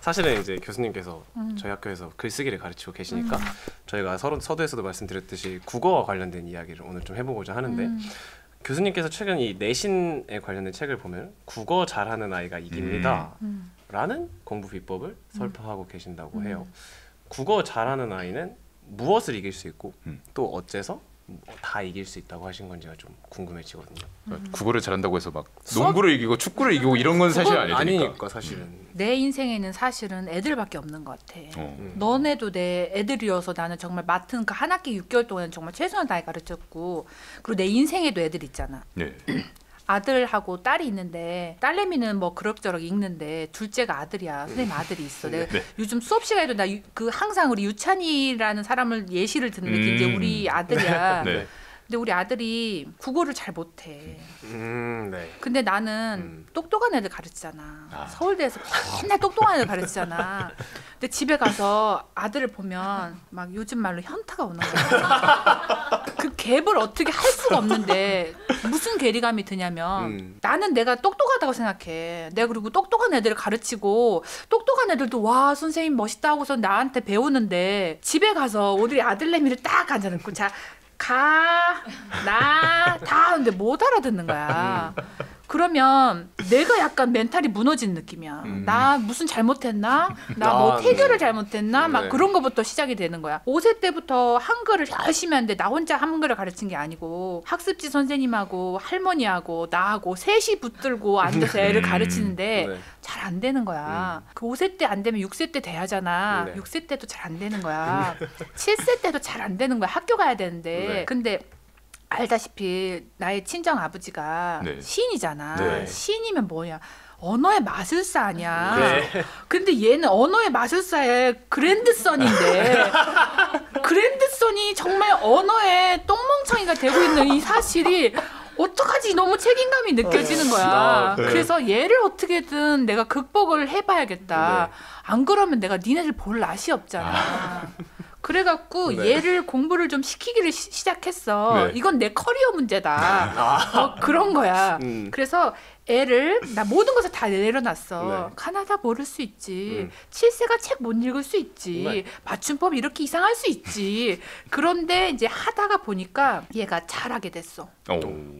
사실은 이제 교수님께서 저희 학교에서 글쓰기를 가르치고 계시니까 저희가 서두에서도 말씀드렸듯이 국어와 관련된 이야기를 오늘 좀 해보고자 하는데 교수님께서 최근 이 내신에 관련된 책을 보면 국어 잘하는 아이가 이깁니다 라는 공부 비법을 설파하고 계신다고 해요. 국어 잘하는 아이는 무엇을 이길 수 있고 또 어째서 다 이길 수 있다고 하신 건지가 좀 궁금해지거든요. 국어를 잘한다고 해서 막 농구를 이기고 축구를 이기고 이런 건 사실 아니니까 사실은. 내 인생에는 사실은 애들밖에 없는 것 같아. 너네도 내 애들이어서 나는 정말 맡은 그 한 학기 6개월 동안 정말 최선을 다해 가르쳤고, 그리고 내 인생에도 애들 있잖아. 네. 아들하고 딸이 있는데 딸내미는 뭐 그럭저럭 읽는데 둘째가 아들이야. 선생님 아들이 있어. 내가 요즘 수업 시간에도 나 그 항상 우리 유찬이라는 사람을 예시를 듣는 게 이제 우리 아들이야. 네. 근데 우리 아들이 국어를 잘 못해. 네. 근데 나는 똑똑한 애들 가르치잖아. 서울대에서 맨날 똑똑한 애들 가르치잖아. 근데 집에 가서 아들을 보면 막 요즘 말로 현타가 오는 거야. 그 갭을 어떻게 할 수가 없는데 무슨 괴리감이 드냐면 나는 내가 똑똑하다고 생각해. 내가 그리고 똑똑한 애들을 가르치고 똑똑한 애들도 와 선생님 멋있다 하고서 나한테 배우는데 집에 가서 우리 아들내미를 딱 앉아놓고 자 가, 나, 다 하는데 못 알아듣는 거야. 그러면 내가 약간 멘탈이 무너진 느낌이야. 나 무슨 잘못했나? 나 뭐 태교를 잘못했나? 막 그런 거부터 시작이 되는 거야. 5세 때부터 한글을 열심히 하는데 나 혼자 한글을 가르친 게 아니고 학습지 선생님하고 할머니하고 나하고 셋이 붙들고 앉아서 애를 가르치는데 잘 안 되는 거야. 그 5세 때 안 되면 6세 때 돼야잖아. 6세 때도 잘 안 되는 거야. 7세 때도 잘 안 되는 거야. 학교 가야 되는데. 근데 알다시피 나의 친정 아버지가 시인이잖아. 네. 시인이면 뭐냐? 언어의 마술사 아니야. 근데 얘는 언어의 마술사의 그랜드선인데 그랜드선이 정말 언어의 똥멍청이가 되고 있는 이 사실이 어떡하지 너무 책임감이 느껴지는 거야. 그래서 얘를 어떻게든 내가 극복을 해봐야겠다. 안 그러면 내가 니네들 볼 낯이 없잖아. 그래갖고 얘를 공부를 좀 시키기를 시작했어. 이건 내 커리어 문제다. 그런 거야. 그래서 애를 나 모든 것을 다 내려놨어. 가나다 모를 수 있지. 7세가 책 못 읽을 수 있지. 맞춤법 이렇게 이상할 수 있지. 그런데 이제 하다가 보니까 얘가 잘하게 됐어.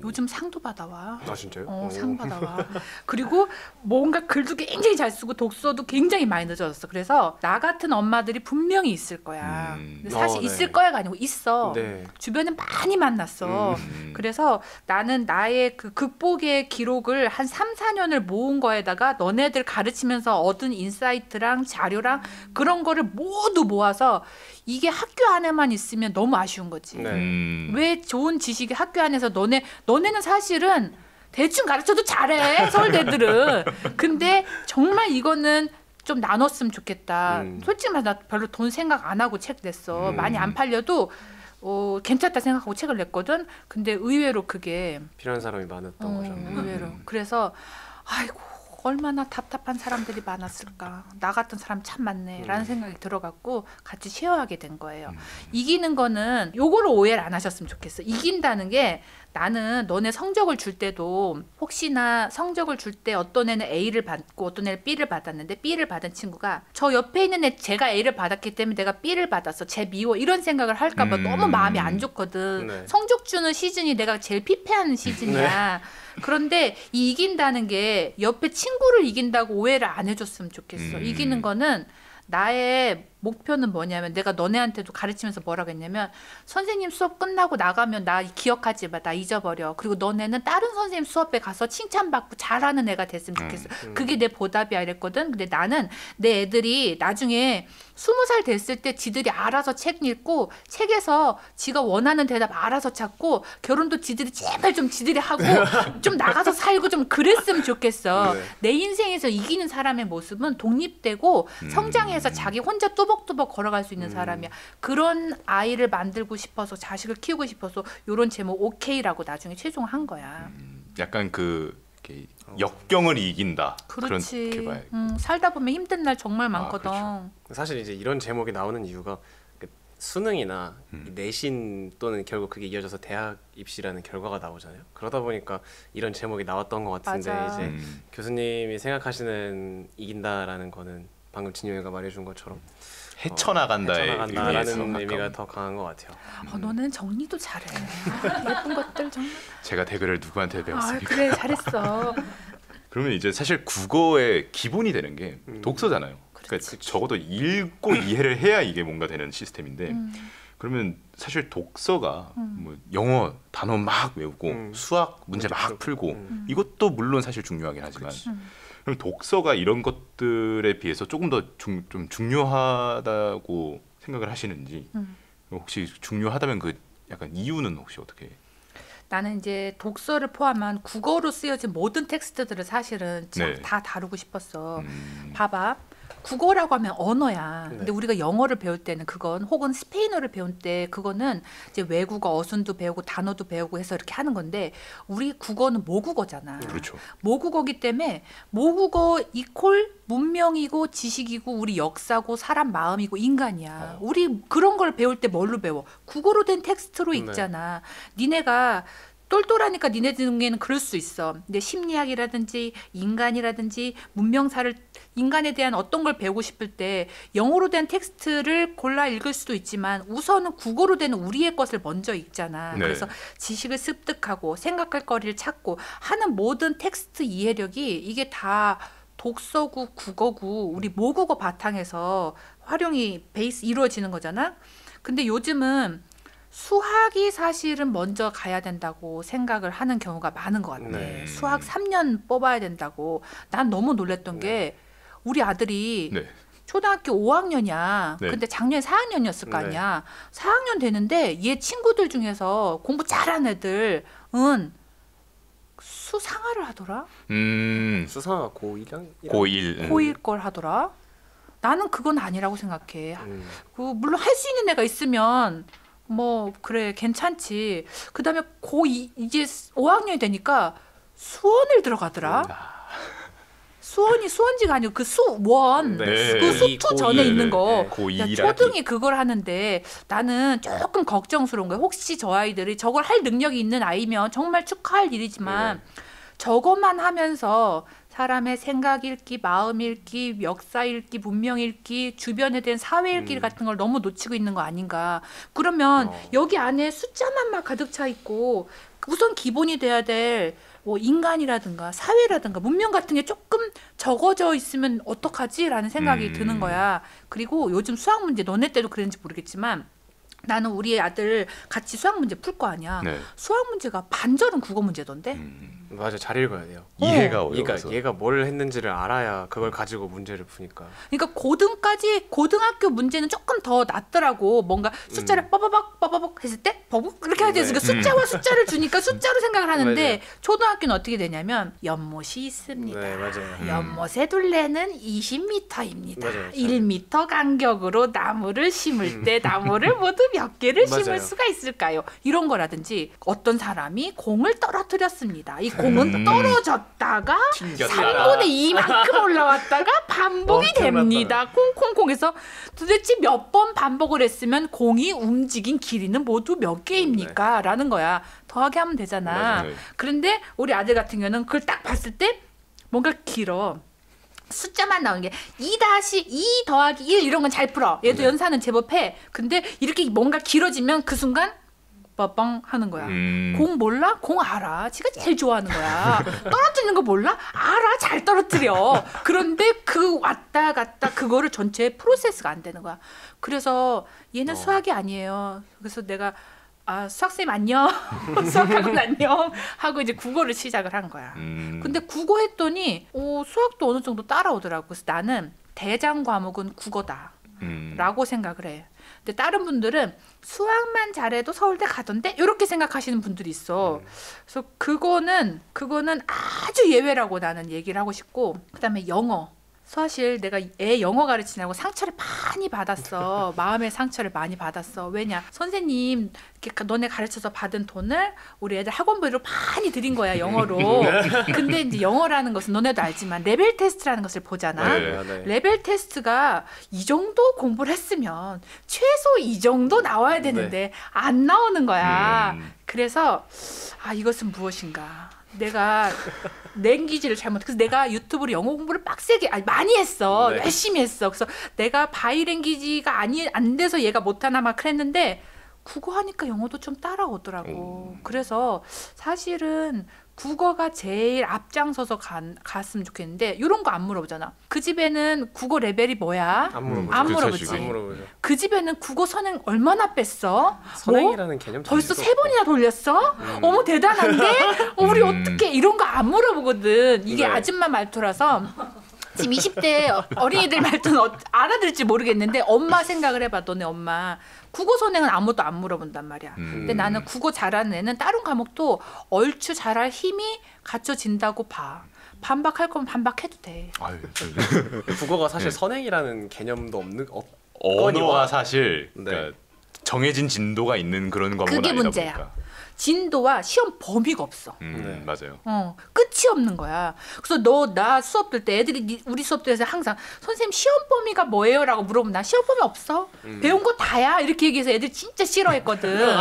요즘 상도 받아와. 아 진짜요? 상 받아와. 그리고 뭔가 글도 굉장히 잘 쓰고 독서도 굉장히 많이 늦어졌어. 그래서 나 같은 엄마들이 분명히 있을 거야. 근데 사실 있을 거야가 아니고 있어. 주변에 많이 만났어. 그래서 나는 나의 그 극복의 기록을 한 3, 4년을 모은 거에다가 너네들 가르치면서 얻은 인사이트랑 자료랑 그런 거를 모두 모아서 이게 학교 안에만 있으면 너무 아쉬운 거지. 왜 좋은 지식이 학교 안에서 너네는 사실은 대충 가르쳐도 잘해 서울대들은. 근데 정말 이거는 좀 나눴으면 좋겠다. 솔직히 말해서 나 별로 돈 생각 안 하고 책 냈어. 많이 안 팔려도 괜찮다 생각하고 책을 냈거든. 근데 의외로 그게 필요한 사람이 많았던 거죠. 의외로. 그래서 아이고 얼마나 답답한 사람들이 많았을까. 나 같은 사람 참 많네 라는 생각이 들어갖고 같이 쉐어하게 된 거예요. 이기는 거는 요거를 오해를 안 하셨으면 좋겠어. 이긴다는 게 나는 너네 성적을 줄 때도 혹시나 성적을 줄 때 어떤 애는 A를 받고 어떤 애는 B를 받았는데 B를 받은 친구가 저 옆에 있는 애 제가 A를 받았기 때문에 내가 B를 받았어. 쟤 미워. 이런 생각을 할까 봐 너무 마음이 안 좋거든. 성적 주는 시즌이 내가 제일 피폐한 시즌이야. 그런데 이 이긴다는 게 옆에 친구를 이긴다고 오해를 안 해줬으면 좋겠어. 이기는 거는 나의 목표는 뭐냐면 내가 너네한테도 가르치면서 뭐라고 했냐면 선생님 수업 끝나고 나가면 나 기억하지 마. 나 잊어버려. 그리고 너네는 다른 선생님 수업에 가서 칭찬받고 잘하는 애가 됐으면 좋겠어. 그게 내 보답이야 이랬거든. 근데 나는 내 애들이 나중에 20살 됐을 때 지들이 알아서 책 읽고 책에서 지가 원하는 대답 알아서 찾고 결혼도 지들이 제발 좀 지들이 하고 좀 나가서 살고 좀 그랬으면 좋겠어. 내 인생에서 이기는 사람의 모습은 독립되고 성장해서 자기 혼자 뚜벅뚜벅 걸어갈 수 있는 사람이야. 그런 아이를 만들고 싶어서 자식을 키우고 싶어서 이런 제목 오케이라고 나중에 최종한 거야. 약간 그 역경을 이긴다. 그렇지. 그렇게 봐야. 살다 보면 힘든 날 정말 많거든. 그렇죠. 사실 이제 이런 제목이 나오는 이유가 수능이나 내신 또는 결국 그게 이어져서 대학 입시라는 결과가 나오잖아요. 그러다 보니까 이런 제목이 나왔던 것 같은데 맞아. 이제 교수님이 생각하시는 이긴다라는 거는 방금 진효이가 말해준 것처럼 헤쳐나간다의 헤쳐나간다라는 의미가 의미가 더 강한 것 같아요. 너는 정리도 잘해. 예쁜 것들 정말. 제가 댓글을 누구한테 배웠습니까? 그래 잘했어. 그러면 이제 사실 국어의 기본이 되는 게 독서잖아요. 그러니까 그렇지. 적어도 읽고 이해를 해야 이게 뭔가 되는 시스템인데 그러면 사실 독서가 뭐 영어 단어 막 외우고 수학 문제 막 풀고 이것도 물론 사실 중요하긴 하지만 그럼 독서가 이런 것들에 비해서 조금 더 좀 중요하다고 생각을 하시는지 혹시 중요하다면 그 약간 이유는 혹시 어떻게? 나는 이제 독서를 포함한 국어로 쓰여진 모든 텍스트들을 사실은 네. 다 다루고 싶었어. 봐봐. 국어라고 하면 언어야. 근데 우리가 영어를 배울 때는 그건 혹은 스페인어를 배울 때 그거는 이제 외국어 어순도 배우고 단어도 배우고 해서 이렇게 하는 건데 우리 국어는 모국어잖아. 그렇죠. 모국어기 때문에 모국어 이퀄 문명이고 지식이고 우리 역사고 사람 마음이고 인간이야. 우리 그런 걸 배울 때 뭘로 배워? 국어로 된 텍스트로 읽잖아. 니네가 똘똘하니까 니네 중에는 그럴 수 있어. 근데 심리학이라든지 인간이라든지 문명사를 인간에 대한 어떤 걸 배우고 싶을 때 영어로 된 텍스트를 골라 읽을 수도 있지만 우선은 국어로 된 우리의 것을 먼저 읽잖아. 네. 그래서 지식을 습득하고 생각할 거리를 찾고 하는 모든 텍스트 이해력이 이게 다 독서고 국어고 우리 모국어 바탕에서 활용이 베이스 이루어지는 거잖아. 근데 요즘은 수학이 사실은 먼저 가야 된다고 생각을 하는 경우가 많은 것 같아. 네. 수학 3년 뽑아야 된다고. 난 너무 놀랬던 게 우리 아들이 네. 초등학교 5학년이야. 네. 근데 작년에 4학년이었을 거 네. 아니야. 4학년 되는데 얘 친구들 중에서 공부 잘하는 애들은 수상화를 하더라. 수상화 고1이랑 고1 고1 걸 하더라. 나는 그건 아니라고 생각해. 물론 할 수 있는 애가 있으면 뭐 그래 괜찮지. 그다음에 고2 이제 5학년이 되니까 수원을 들어가더라. 수원이 수원지가 아니고 그 수원. 네. 그 수투 전에 고2. 있는 거. 고2 초등이 그걸 하는데 나는 조금 걱정스러운 거야. 혹시 저 아이들이 저걸 할 능력이 있는 아이면 정말 축하할 일이지만 저것만 하면서 사람의 생각 읽기, 마음 읽기, 역사 읽기, 문명 읽기, 주변에 대한 사회 읽기 같은 걸 너무 놓치고 있는 거 아닌가. 그러면 여기 안에 숫자만 막 가득 차 있고 우선 기본이 돼야 될 뭐 인간이라든가 사회라든가 문명 같은 게 조금 적어져 있으면 어떡하지라는 생각이 드는 거야. 그리고 요즘 수학 문제 너네 때도 그랬는지 모르겠지만 나는 우리 아들 같이 수학 문제 풀 거 아니야. 네. 수학 문제가 반절은 국어 문제던데. 맞아, 잘 읽어야 돼요. 이해가 그러니까 어려워서. 얘가 뭘 했는지를 알아야 그걸 가지고 문제를 푸니까. 그러니까 고등학교 문제는 조금 더 낫더라고. 뭔가 숫자를 빠바박 했을 때 버벅 이렇게 하야 되니까 숫자와 숫자를 주니까 숫자로 생각을 하는데 맞아요. 초등학교는 어떻게 되냐면 연못이 있습니다. 네, 맞아요. 연못의 둘레는 20m입니다. 맞아요. 1m 간격으로 나무를 심을 때 나무를 모두 몇 개를 심을 맞아요. 수가 있을까요? 이런 거라든지 어떤 사람이 공을 떨어뜨렸습니다. 이 공은 떨어졌다가 튕겼다. 3분의 2만큼 올라왔다가 반복이 됩니다. 콩콩콩해서 도대체 몇 번 반복을 했으면 공이 움직인 길이는 모두 몇 개입니까? 라는 거야. 더하기 하면 되잖아. 맞아요. 그런데 우리 아들 같은 경우는 그걸 딱 봤을 때 뭔가 길어. 숫자만 나오는 게 2 더하기 1 이런 건 잘 풀어. 얘도 연산은 제법 해. 근데 이렇게 뭔가 길어지면 그 순간 빠빵 하는 거야. 공 몰라? 공 알아. 지가 제일 좋아하는 거야. 떨어뜨리는 거 몰라? 알아. 잘 떨어뜨려. 그런데 그 왔다 갔다 그거를 전체 프로세스가 안 되는 거야. 그래서 얘는 수학이 아니에요. 그래서 내가 수학쌤 안녕. 수학학원 안녕. 하고 이제 국어를 시작을 한 거야. 근데 국어 했더니 수학도 어느 정도 따라오더라고. 그래서 나는 대장 과목은 국어다. 라고 생각을 해. 근데 다른 분들은 수학만 잘해도 서울대 가던데 이렇게 생각하시는 분들이 있어. 그래서 그거는 아주 예외라고 나는 얘기를 하고 싶고 그다음에 영어. 사실 내가 애 영어 가르치느라고 상처를 많이 받았어. 마음의 상처를 많이 받았어. 왜냐? 선생님 이렇게 너네 가르쳐서 받은 돈을 우리 애들 학원비로 많이 드린 거야, 영어로. 근데 이제 영어라는 것은 너네도 알지만 레벨 테스트라는 것을 보잖아. 네. 레벨 테스트가 이 정도 공부를 했으면 최소 이 정도 나와야 되는데 안 나오는 거야. 그래서 이것은 무엇인가? 내가 랭귀지를 그래서 내가 유튜브로 영어 공부를 빡세게 많이 했어. 네. 열심히 했어. 그래서 내가 바이랭귀지가 안 돼서 얘가 못하나 막 그랬는데 국어 하니까 영어도 좀 따라오더라고. 그래서 사실은 국어가 제일 앞장서서 갔으면 좋겠는데 이런 거 안 물어보잖아. 그 집에는 국어 레벨이 뭐야? 안 물어보죠. 안 그렇죠, 물어보지. 지금. 안 물어보죠. 그 집에는 국어 선행 얼마나 뺐어? 선행이라는 개념 벌써 자체도 3번이나 돌렸어? 어머 대단한데? 우리 어떻게 이런 거 안 물어보거든. 이게 네. 아줌마 말투라서 지금 20대 어린이들 말투는 알아들을지 모르겠는데 엄마 생각을 해봐. 너네 엄마 국어 선행은 아무도 안 물어본단 말이야. 근데 나는 국어 잘하는 애는 다른 과목도 얼추 잘할 힘이 갖춰진다고 봐. 반박할 거면 반박해도 돼. 아유, 국어가 사실 네. 선행이라는 개념도 없는 언어가 사실 네. 그러니까 정해진 진도가 있는 그런 과목은 그게 아니다 문제야. 보니까. 진도와 시험 범위가 없어. 네. 맞아요. 끝이 없는 거야. 그래서 나 수업 들 때 애들이 우리 수업 들에서 항상 선생님 시험 범위가 뭐예요?라고 물어보면 나 시험 범위 없어. 배운 거 다야. 이렇게 얘기해서 애들 진짜 싫어했거든.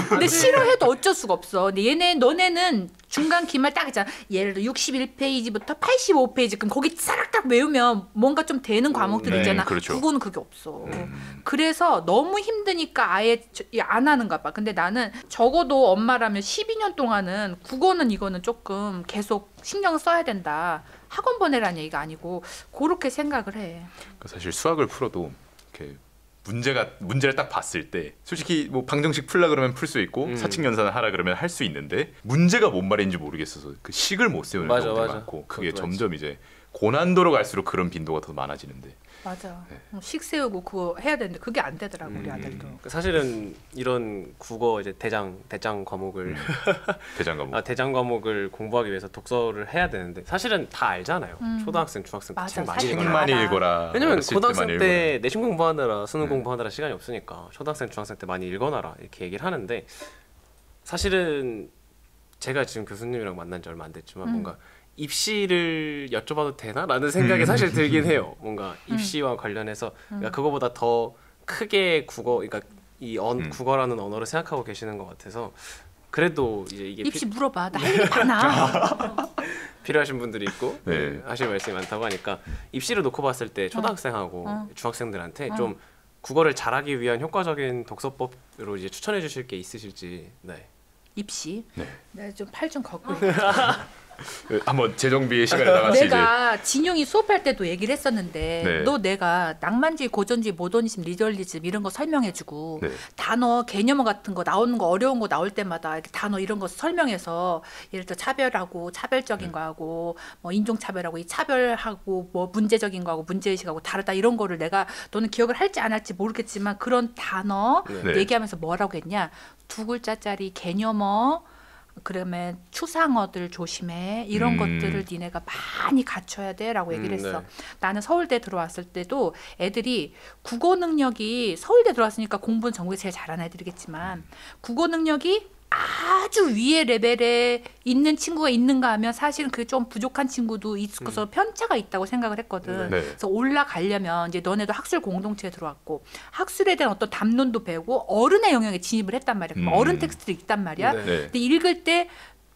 근데 싫어해도 어쩔 수가 없어. 근데 너네는 중간 기말 딱 있잖아. 예를 들어 61페이지부터 85페이지 그럼 거기 사락딱 외우면 뭔가 좀 되는 과목들 네, 있잖아. 그렇죠. 국어는 그게 없어. 그래서 너무 힘드니까 아예 안 하는가 봐. 근데 나는 적어도 엄마라면 12년 동안은 국어는 이거는 조금 계속 신경 써야 된다. 학원 보내라는 얘기가 아니고 그렇게 생각을 해. 그러니까 사실 수학을 풀어도 이렇게 문제를 딱 봤을 때 솔직히 뭐 방정식 풀라 그러면 풀 수 있고 사칙연산을 하라 그러면 할 수 있는데 문제가 뭔 말인지 모르겠어서 그 식을 못 세우는 맞아, 경우가 맞아. 많고 그게 그것도 점점 이제 고난도로 갈수록 그런 빈도가 더 많아지는데 맞아. 네. 식 세우고 그거 해야 되는데 그게 안 되더라고 우리 아들도. 사실은 이런 국어 이제 대장 과목을 대장 과목. 대장 과목을 공부하기 위해서 독서를 해야 되는데 사실은 다 알잖아요. 초등학생, 중학생 때 맞아, 책 많이 사실 읽어요. 책만 알아. 읽어라. 왜냐면 어렸을 고등학생 때만 때 읽어라. 내신 공부하느라 수능 공부하느라 시간이 없으니까 초등학생, 중학생 때 많이 읽어놔라 이렇게 얘기를 하는데 사실은 제가 지금 교수님이랑 만난 지 얼마 안 됐지만 뭔가 입시를 여쭤봐도 되나라는 생각이 사실 들긴 해요. 뭔가 입시와 관련해서 그러니까 그거보다 더 크게 국어, 그러니까 국어라는 언어를 생각하고 계시는 것 같아서 그래도 이제 이게 입시 물어봐. 나 할 일이 많아. 필요하신 분들이 있고 네. 하실 말씀이 많다고 하니까 입시를 놓고 봤을 때 초등학생하고 중학생들한테 어. 좀 국어를 잘하기 위한 효과적인 독서법으로 이제 추천해 주실 게 있으실지. 네. 입시. 네. 내가 좀 팔 좀 걷고. 한번 재정비의 시간에 나같이 내가 진용이 수업할 때도 얘기를 했었는데 네. 너 내가 낭만주의, 고전주의, 모더니즘, 리얼리즘 이런 거 설명해주고 네. 단어, 개념어 같은 거 나오는 거 어려운 거 나올 때마다 이렇게 단어 이런 거 설명해서 예를 들어 차별하고 차별적인 거하고 뭐 인종차별하고 이 차별하고 뭐 문제적인 거하고 문제의식하고 다르다 이런 거를 내가 너는 기억을 할지 안 할지 모르겠지만 그런 단어 네. 얘기하면서 뭐라고 했냐 2글자짜리 개념어 그러면 추상어들 조심해 이런 것들을 니네가 많이 갖춰야 돼라고 얘기를 했어. 네. 나는 서울대 들어왔을 때도 애들이 국어 능력이 서울대 들어왔으니까 공부는 전국에 제일 잘하는 애들이겠지만 국어 능력이 아주 위의 레벨에 있는 친구가 있는가 하면 사실은 그게 좀 부족한 친구도 있어서 편차가 있다고 생각을 했거든. 네. 그래서 올라가려면 이제 너네도 학술 공동체에 들어왔고 학술에 대한 어떤 담론도 배우고 어른의 영역에 진입을 했단 말이야. 그럼 어른 텍스트도 있단 말이야. 네. 네. 근데 읽을 때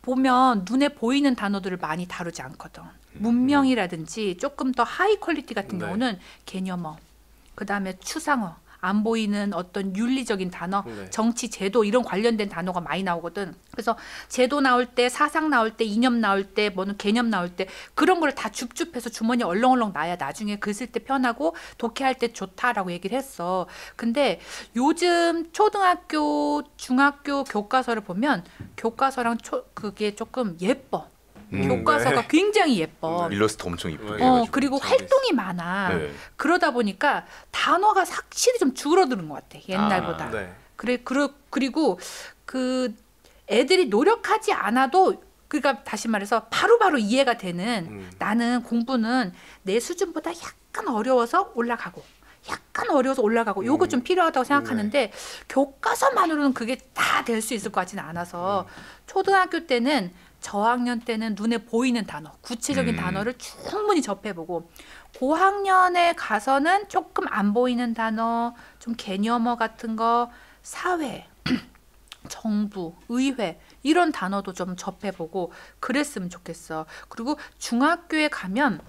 보면 눈에 보이는 단어들을 많이 다루지 않거든. 문명이라든지 조금 더 하이 퀄리티 같은 네. 경우는 개념어, 그 다음에 추상어, 안 보이는 어떤 윤리적인 단어, 네. 정치, 제도 이런 관련된 단어가 많이 나오거든. 그래서 제도 나올 때, 사상 나올 때, 이념 나올 때, 뭐는 개념 나올 때 그런 걸 다 줍줍해서 주머니에 얼렁얼렁 놔야 나중에 글 쓸 때 편하고 독해할 때 좋다라고 얘기를 했어. 근데 요즘 초등학교, 중학교 교과서를 보면 교과서랑 그게 조금 예뻐. 교과서가 네. 굉장히 예뻐. 일러스트 엄청 이쁘게 네. 해가지고. 그리고 잘 활동이 많아. 네. 그러다 보니까 단어가 확실히 좀 줄어드는 것 같아. 옛날보다. 아, 네. 그리고 그 애들이 노력하지 않아도 그러니까 다시 말해서 바로바로 이해가 되는 나는 공부는 내 수준보다 약간 어려워서 올라가고 약간 어려워서 올라가고 요거 좀 필요하다고 생각하는데 교과서만으로는 그게 다 될 수 있을 것 같지는 않아서 초등학교 때는 저학년 때는 눈에 보이는 단어, 구체적인 단어를 충분히 접해보고 고학년에 가서는 조금 안 보이는 단어, 좀 개념어 같은 거, 사회, 정부, 의회 이런 단어도 좀 접해보고 그랬으면 좋겠어. 그리고 중학교에 가면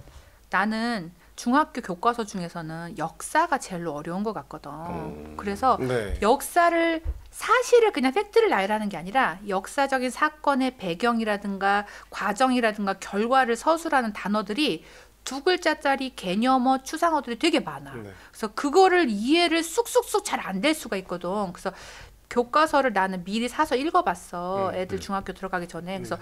나는 중학교 교과서 중에서는 역사가 제일 어려운 것 같거든. 그래서 네. 역사를 사실을 그냥 팩트를 나열하는 게 아니라 역사적인 사건의 배경이라든가 과정이라든가 결과를 서술하는 단어들이 두 글자짜리 개념어 추상어들이 되게 많아. 네. 그래서 그거를 이해를 쑥쑥쑥 잘 안 될 수가 있거든. 그래서 교과서를 나는 미리 사서 읽어봤어. 애들 중학교 들어가기 전에. 그래서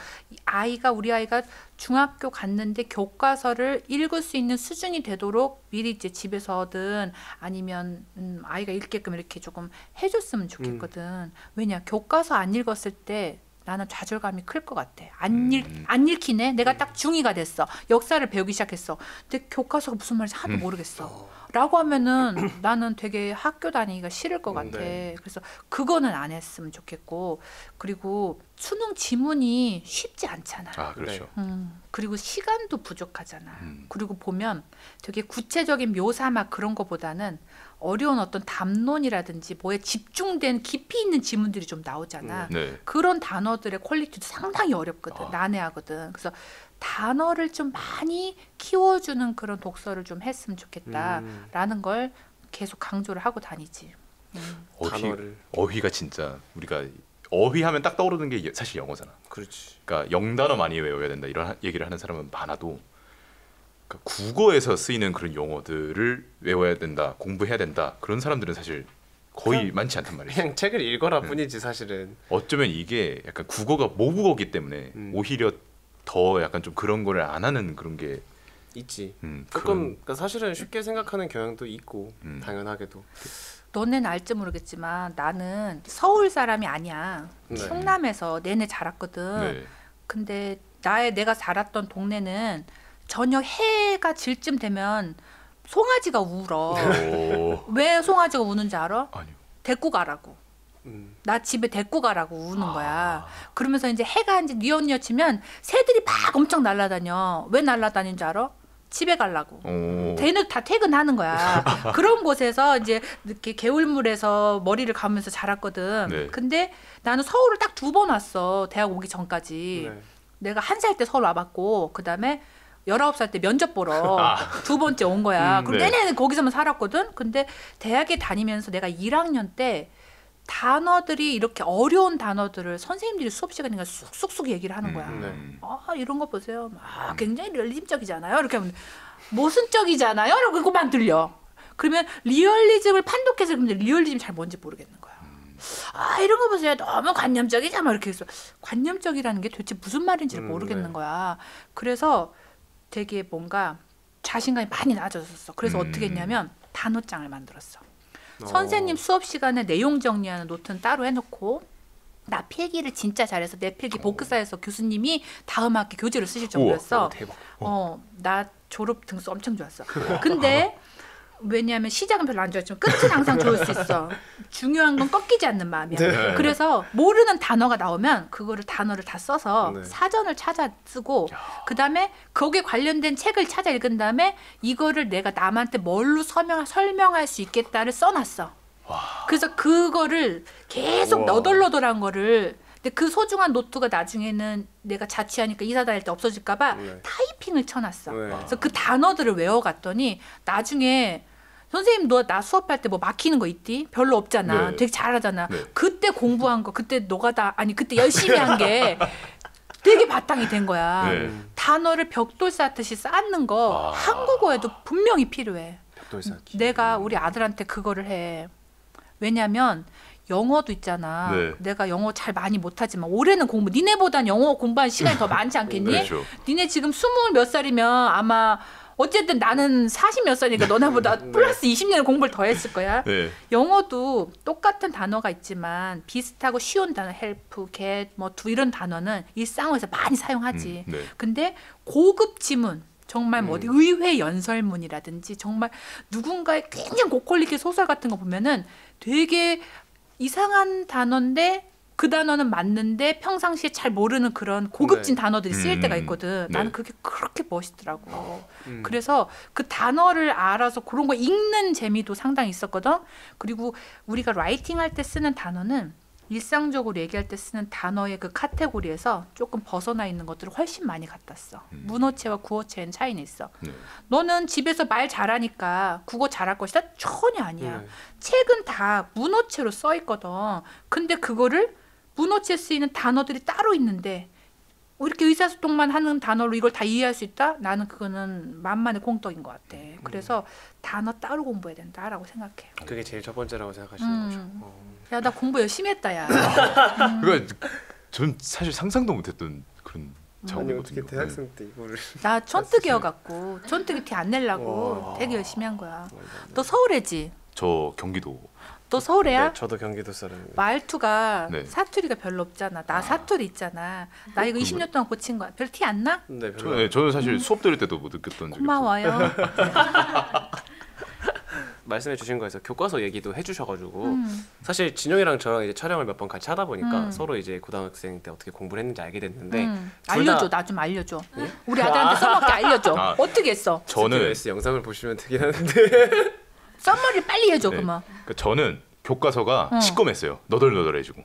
우리 아이가 중학교 갔는데 교과서를 읽을 수 있는 수준이 되도록 미리 이제 집에서든 아니면 아이가 읽게끔 이렇게 조금 해줬으면 좋겠거든. 왜냐 교과서 안 읽었을 때 나는 좌절감이 클 것 같아. 안 읽히네. 내가 딱 중2가 됐어. 역사를 배우기 시작했어. 근데 교과서가 무슨 말인지 하나도 모르겠어. 라고 하면은 나는 되게 학교 다니기가 싫을 것 같아. 네. 그래서 그거는 안 했으면 좋겠고, 그리고 수능 지문이 쉽지 않잖아. 아 그렇죠. 그리고 시간도 부족하잖아. 그리고 보면 되게 구체적인 묘사 막 그런 거보다는 어려운 어떤 담론이라든지 뭐에 집중된 깊이 있는 지문들이 좀 나오잖아. 네. 그런 단어들의 퀄리티도 상당히 어렵거든. 난해하거든. 그래서 단어를 좀 많이 키워주는 그런 독서를 좀 했으면 좋겠다라는 걸 계속 강조를 하고 다니지. 단어를. 어휘가 진짜 우리가 어휘하면 딱 떠오르는 게 사실 영어잖아. 그렇지. 그러니까 영단어 많이 외워야 된다 이런 얘기를 하는 사람은 많아도 그러니까 국어에서 쓰이는 그런 용어들을 외워야 된다, 공부해야 된다 그런 사람들은 사실 거의 많지 않단 말이지. 그냥 책을 읽어라 뿐이지 사실은. 어쩌면 이게 약간 국어가 모국어기 때문에 오히려 더 약간 좀 그런 거를 안 하는 그런 게 있지. 그런- 그러니까 사실은 쉽게 생각하는 경향도 있고 당연하게도. 너는 알지 모르겠지만 나는 서울 사람이 아니야. 네. 충남에서 내내 자랐거든. 네. 근데 내가 자랐던 동네는 저녁 해가 질 쯤 되면 송아지가 울어. 오. 왜 송아지가 우는지 알아? 아니요. 데리고 가라고. 나 집에 데리고 가라고 우는 아. 거야. 그러면서 이제 해가 이제 뉘엿뉘엿치면 새들이 막 엄청 날아다녀. 왜 날아다니는 줄 알아? 집에 가려고. 오. 걔는 다 퇴근하는 거야. 그런 곳에서 이제 이렇게 개울물에서 머리를 감으면서 자랐거든. 네. 근데 나는 서울을 딱 2번 왔어. 대학 오기 전까지. 네. 내가 1살 때 서울 와봤고 그다음에 19살 때 면접 보러 2번째 온 거야. 그럼 네. 내내 거기서만 살았거든. 근데 대학에 다니면서 내가 1학년 때 단어들이 이렇게 어려운 단어들을 선생님들이 수업 시간인가 쑥쑥쑥 얘기를 하는 거야. 아 이런 거 보세요. 아 굉장히 리얼리즘적이잖아요. 이렇게 하면 모순적이잖아요. 이러고 그거만 들려. 그러면 리얼리즘을 판독해서 근데 리얼리즘 잘 뭔지 모르겠는 거야. 아 이런 거 보세요. 너무 관념적이잖아. 이렇게 해서 관념적이라는 게 도대체 무슨 말인지를 모르겠는 거야. 그래서 되게 뭔가 자신감이 많이 낮아졌어. 그래서 어떻게 했냐면 단어장을 만들었어. 선생님 수업 시간에 내용 정리하는 노트는 따로 해놓고 나 필기를 진짜 잘해서 내 필기 복사해서 교수님이 다음 학기 교재로 쓰실 정도였어. 대박. 나 졸업 등수 엄청 좋았어. 근데 왜냐하면 시작은 별로 안 좋았지만 끝은 항상 좋을 수 있어. 중요한 건 꺾이지 않는 마음이야. 네. 그래서 모르는 단어가 나오면 그거를 단어를 다 써서 네. 사전을 찾아 쓰고 그다음에 거기에 관련된 책을 찾아 읽은 다음에 이거를 내가 남한테 뭘로 설명할 수 있겠다를 써놨어. 그래서 그거를 계속 우와. 너덜너덜한 거를 근데 그 소중한 노트가 나중에는 내가 자취하니까 이사 다닐 때 없어질까봐 네. 타이핑을 쳐놨어. 네. 그래서 그 단어들을 외워갔더니 나중에 선생님 너 나 수업할 때 뭐 막히는 거 있디? 별로 없잖아. 네. 되게 잘하잖아. 네. 그때 공부한 거 그때 그때 열심히 한 게 되게 바탕이 된 거야. 네. 단어를 벽돌 쌓듯이 쌓는 거 한국어에도 분명히 필요해. 벽돌 쌓기. 내가 우리 아들한테 그거를 해. 왜냐면 영어도 있잖아. 네. 내가 영어 잘 많이 못하지만 올해는 니네보단 영어 공부할 시간이 더 많지 않겠니? 그렇죠. 니네 지금 20 몇 살이면 아마 어쨌든 나는 40 몇 살이니까 너네보다 플러스 20년 공부를 더 했을 거야. 네. 영어도 똑같은 단어가 있지만 비슷하고 쉬운 단어 help, get, do 이런 단어는 일상어에서 많이 사용하지. 네. 근데 고급 지문 정말 뭐 어디 의회 연설문이라든지 정말 누군가의 굉장히 고퀄리티 소설 같은 거 보면은 되게 이상한 단어인데 그 단어는 맞는데 평상시에 잘 모르는 그런 고급진 네. 단어들이 쓰일 때가 있거든. 네. 나는 그게 그렇게 멋있더라고. 그래서 그 단어를 알아서 그런 거 읽는 재미도 상당히 있었거든. 그리고 우리가 라이팅 할 때 쓰는 단어는 일상적으로 얘기할 때 쓰는 단어의 그 카테고리에서 조금 벗어나 있는 것들을 훨씬 많이 갖다 써. 문어체와 구어체는 차이는 있어. 네. 너는 집에서 말 잘하니까 국어 잘할 것이다? 전혀 아니야. 책은 다 문어체로 써 있거든. 근데 그거를 문어체에 쓰이는 단어들이 따로 있는데 이렇게 의사소통만 하는 단어로 이걸 다 이해할 수 있다? 나는 그거는 만만의 공덕인 것 같아. 그래서 단어 따로 공부해야 된다라고 생각해. 그게 제일 첫 번째라고 생각하시는 거죠. 야, 나 공부 열심히 했다, 야. 그러니까 전 사실 상상도 못했던 그런 아니 작업이거든요. 어떻게 대학생 때 이거를 나 촌뜨기여갖고 촌뜨기 티 안 내려고 되게 열심히 한 거야. 너 서울애지? 저 경기도. 너 서울애야? 네, 저도 경기도 사람입니다. 말투가 네. 사투리가 별로 없잖아. 나 사투리 있잖아. 나 이거 20년 동안 고친 거야. 별 티 안 나? 네, 별로 저는 사실 수업 들을 때도 못 느꼈던 적이 없어요. 고마워요. 말씀해 주신 거에서 교과서 얘기도 해주셔가지고 사실 진영이랑 저랑 이제 촬영을 몇 번 같이 하다 보니까 서로 이제 고등학생 때 어떻게 공부를 했는지 알게 됐는데 알려줘. 나 좀 알려줘. 우리 아들한테 써먹게 알려줘. 아. 어떻게 했어? 저는 S 영상을 보시면 되긴 하는데 썸머리 빨리 해줘. 네. 그러면. 그러니까 저는 교과서가 시꺼맸어요. 너덜너덜해지고.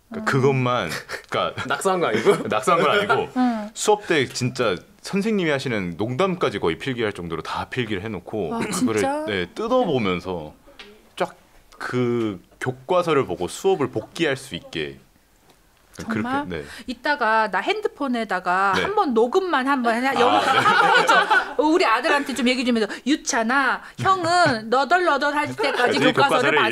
그러니까 그것만 그러니까 낙서한 거 아니고? 낙서한 건 아니고 수업 때 진짜 선생님이 하시는 농담까지 거의 필기할 정도로 다 필기를 해놓고 와, 그거를 진짜? 뜯어보면서 쫙 그 교과서를 보고 수업을 복기할 수 있게 정말? 그렇게 이따가 나 핸드폰에다가 네. 한번 녹음만 한번 한번 해줘. 우리 아들한테 좀 얘기 좀 해줘. 유찬아, 형은 너덜너덜 할 때까지 애들이 교과서를 교과서를 봤어.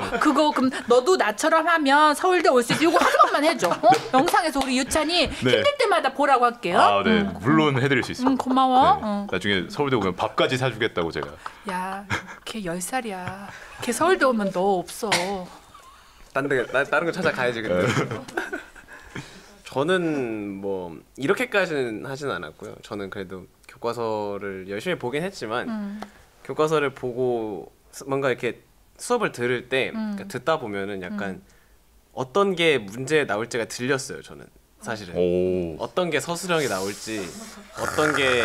읽었어. 그거 그럼 너도 나처럼 하면 서울대 올 수 있어. 이거 한 번만 해줘. 어? 영상에서 우리 유찬이 힘들 때마다 보라고 할게요. 아, 네. 물론 해드릴 수 있어요. 고마워. 네. 응. 나중에 서울대 오면 밥까지 사주겠다고 제가. 야, 걔 10살이야. 걔 서울대 오면 너 없어. 다른 거 찾아가야지 근데. 저는 뭐 이렇게까지는 하진 않았고요. 저는 그래도 교과서를 열심히 보긴 했지만 교과서를 보고 뭔가 이렇게 수업을 들을 때 그러니까 듣다 보면은 약간 어떤 게 문제 나올지가 들렸어요. 저는 사실은 오. 어떤 게 서술형이 나올지 어떤 게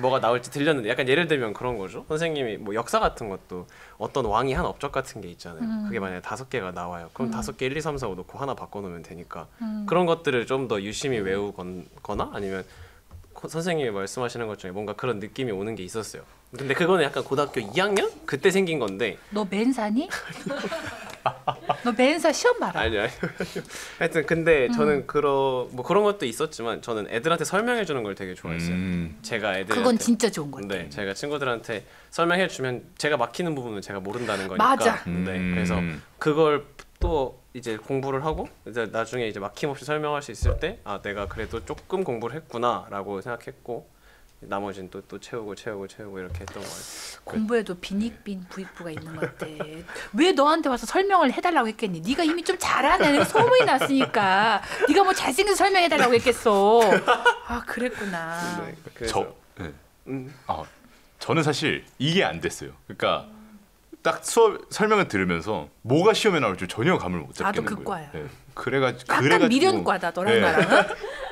뭐가 나올지 들렸는데 약간 예를 들면 그런 거죠. 선생님이 뭐 역사 같은 것도 어떤 왕이 한 업적 같은 게 있잖아요. 그게 만약에 5개가 나와요. 그럼 5개 1, 2, 3, 4, 5 놓고 하나 바꿔놓으면 되니까 그런 것들을 좀 더 유심히 외우거나 아니면 선생님이 말씀하시는 것 중에 뭔가 그런 느낌이 오는 게 있었어요. 근데 그거는 약간 고등학교 2학년? 그때 생긴 건데 너 맨사니? 너 맨사 시험 봐라. 아니요. 하여튼 근데 저는 그런 것도 있었지만 저는 애들한테 설명해 주는 걸 되게 좋아했어요. 제가 애들한테 그건 진짜 좋은 것 같아. 네, 제가 친구들한테 설명해 주면 제가 막히는 부분은 제가 모른다는 거니까. 맞아. 네, 그래서 그걸 또 이제 공부를 하고 이제 나중에 이제 막힘없이 설명할 수 있을 때 아 내가 그래도 조금 공부를 했구나라고 생각했고 나머지는 또 채우고 이렇게 했던 것 같아요. 공부에도 빈익빈 부익부가 있는 것 같아. 왜 너한테 와서 설명을 해달라고 했겠니? 네가 이미 좀 잘하네. 내가 소문이 났으니까. 네가 뭐 잘생겨서 설명해달라고 했겠어. 아 그랬구나. 네, 그래서 네. 저는 사실 이게 안 됐어요. 그러니까 딱 수업 설명을 들으면서 뭐가 시험에 나올 줄 전혀 감을 못 잡겠는 나도 그 거예요. 과야. 네. 그래가지고 약간 미련과다 너랑 네. 나랑은.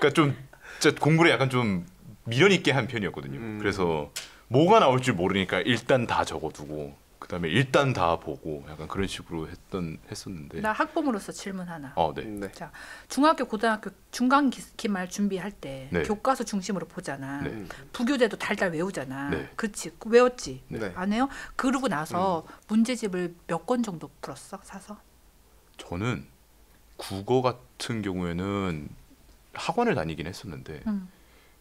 그러니까 좀 진짜 공부를 약간 좀 미련 있게 한 편이었거든요. 그래서 뭐가 나올 줄 모르니까 일단 다 적어두고 그다음에 일단 다 보고 약간 그런 식으로 했었는데. 나 학부모로서 질문 하나. 네. 네. 자, 중학교, 고등학교 중간 기말 준비할 때 네. 교과서 중심으로 보잖아. 네. 부교재도 달달 외우잖아. 네. 그치? 외웠지? 네. 안 해요? 그러고 나서 문제집을 몇 권 정도 풀었어? 사서? 저는 국어 같은 경우에는 학원을 다니긴 했었는데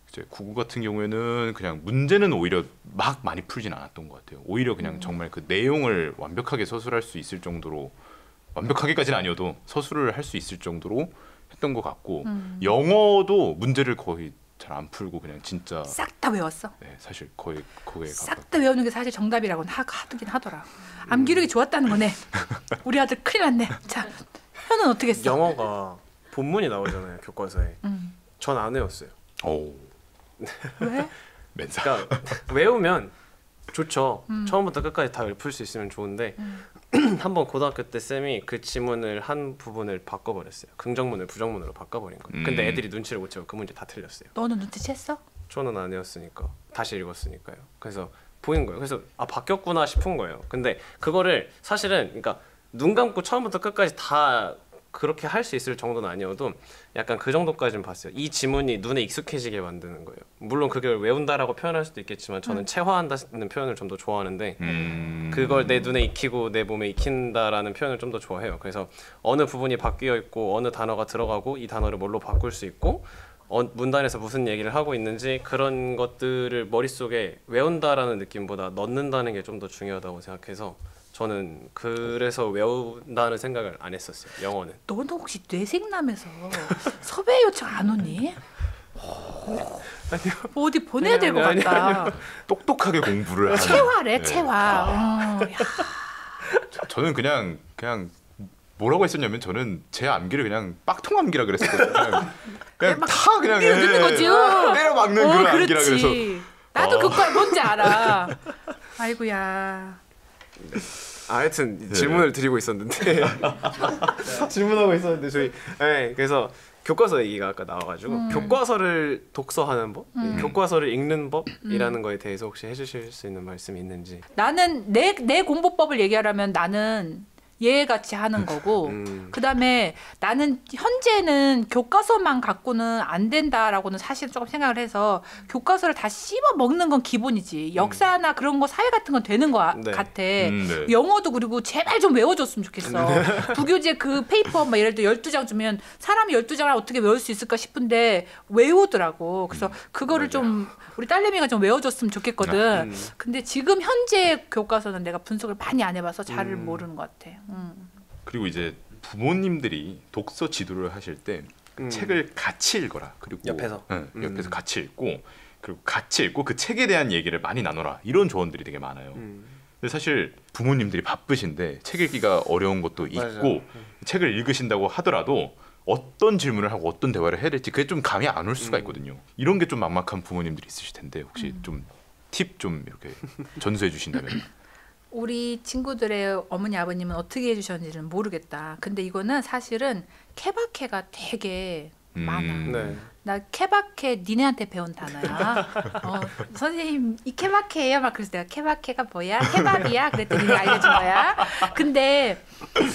이제 국어 같은 경우에는 그냥 문제는 오히려 막 많이 풀진 않았던 것 같아요. 오히려 그냥 정말 그 내용을 완벽하게 서술할 수 있을 정도로 완벽하게까지는 아니어도 서술을 할 수 있을 정도로 했던 것 같고 영어도 문제를 거의 잘 안 풀고 그냥 진짜 싹 다 외웠어? 네, 사실 거의 거기에 싹 다 외우는 게 사실 정답이라고는 하긴 하더라. 암기력이 좋았다는 거네. 우리 아들 큰일 났네. 자, 현은 어떻게 했어? 영어가 본문이 나오잖아요 교과서에. 전 안 외웠어요. 오 왜? 맨사. 그러니까 외우면 좋죠. 처음부터 끝까지 다 풀 수 있으면 좋은데 한번 고등학교 때 쌤이 그 지문을 한 부분을 바꿔버렸어요. 긍정문을 부정문으로 바꿔버린 거예요. 근데 애들이 눈치를 못 채고 그 문제 다 틀렸어요. 너는 눈치챘어? 저는 안 외웠으니까 다시 읽었으니까요. 그래서 보인 거예요. 그래서 아 바뀌었구나 싶은 거예요. 근데 그거를 사실은 그러니까 눈 감고 처음부터 끝까지 다 그렇게 할 수 있을 정도는 아니어도 약간 그 정도까지는 봤어요. 이 지문이 눈에 익숙해지게 만드는 거예요. 물론 그걸 외운다라고 표현할 수도 있겠지만 저는 체화한다는 표현을 좀 더 좋아하는데 그걸 내 눈에 익히고 내 몸에 익힌다라는 표현을 좀 더 좋아해요. 그래서 어느 부분이 바뀌어 있고 어느 단어가 들어가고 이 단어를 뭘로 바꿀 수 있고 문단에서 무슨 얘기를 하고 있는지 그런 것들을 머릿속에 외운다라는 느낌보다 넣는다는 게 좀 더 중요하다고 생각해서 저는 그래서 외운다는 생각을 안 했었어요. 영어는. 너는 혹시 뇌생남에서 섭외 요청 안 오니? 아니요. 어디 보내야 될 것 같다. 똑똑하게 공부를 하는. 체화래 네. 체화. 야. 저는 그냥 뭐라고 했었냐면 저는 제 암기를 그냥 빡통 암기라 그랬었거든요. 그냥 다 그냥 듣는 거지. 때려 막는 그런 암기라 그렇지. 그래서 나도 그거 뭔지 알아. 아이고야. 하여튼 네. 질문을 드리고 있었는데 질문하고 있었는데 저희 그래서 교과서 얘기가 아까 나와가지고 교과서를 독서하는 법, 교과서를 읽는 법이라는 거에 대해서 혹시 해주실 수 있는 말씀이 있는지. 나는 내 공부법을 얘기하라면 나는 얘같이 하는 거고 그다음에 나는 현재는 교과서만 갖고는 안 된다라고는 사실 조금 생각을 해서 교과서를 다 씹어 먹는 건 기본이지. 역사나 그런 거 사회 같은 건 되는 거 네. 같아. 네. 영어도 그리고 제발 좀 외워줬으면 좋겠어. 부교재 그 페이퍼 막 예를 들어 12장 주면 사람이 12장을 어떻게 외울 수 있을까 싶은데 외우더라고. 그래서 그거를 좀 우리 딸내미가 좀 외워줬으면 좋겠거든. 근데 지금 현재 교과서는 내가 분석을 많이 안 해봐서 잘 모르는 것 같아. 그리고 이제 부모님들이 독서 지도를 하실 때 책을 같이 읽어라. 그리고 옆에서 옆에서 같이 읽고 그리고 같이 읽고 그 책에 대한 얘기를 많이 나눠라. 이런 조언들이 되게 많아요. 근데 사실 부모님들이 바쁘신데 책 읽기가 어려운 것도 있고 맞아요. 책을 읽으신다고 하더라도 어떤 질문을 하고 어떤 대화를 해야 될지 그게 좀 감이 안 올 수가 있거든요. 이런 게 좀 막막한 부모님들이 있으실 텐데 혹시 좀 팁 좀 이렇게 전수해 주신다면. 우리 친구들의 어머니 아버님은 어떻게 해주셨는지는 모르겠다. 근데 이거는 사실은 케바케가 되게 많아. 네. 나 케바케 니네한테 배운 단어야. 선생님 이 케바케예요? 막 그래서 내가 케바케가 뭐야? 케밥이야? 그랬더니 니네 알려준 거야. 근데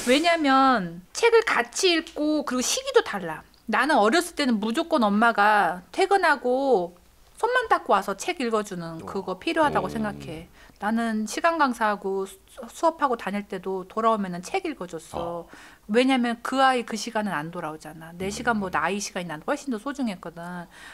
왜냐면 책을 같이 읽고 그리고 시기도 달라. 나는 어렸을 때는 무조건 엄마가 퇴근하고 손만 닦고 와서 책 읽어주는 그거 필요하다고 생각해. 나는 시간 강사하고 수업하고 다닐 때도 돌아오면은 책 읽어줬어. 왜냐면 그 아이 그 시간은 안 돌아오잖아. 내 시간보다 아이 시간이 난 훨씬 더 소중했거든.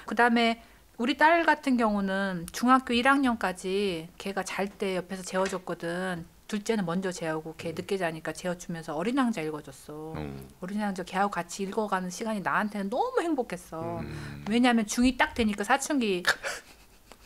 그다음에 우리 딸 같은 경우는 중학교 1학년까지 걔가 잘 때 옆에서 재워줬거든. 둘째는 먼저 재우고 걔 늦게 자니까 재워주면서 어린 왕자 읽어줬어. 어린 왕자 걔하고 같이 읽어가는 시간이 나한테는 너무 행복했어. 왜냐면 중2 딱 되니까 사춘기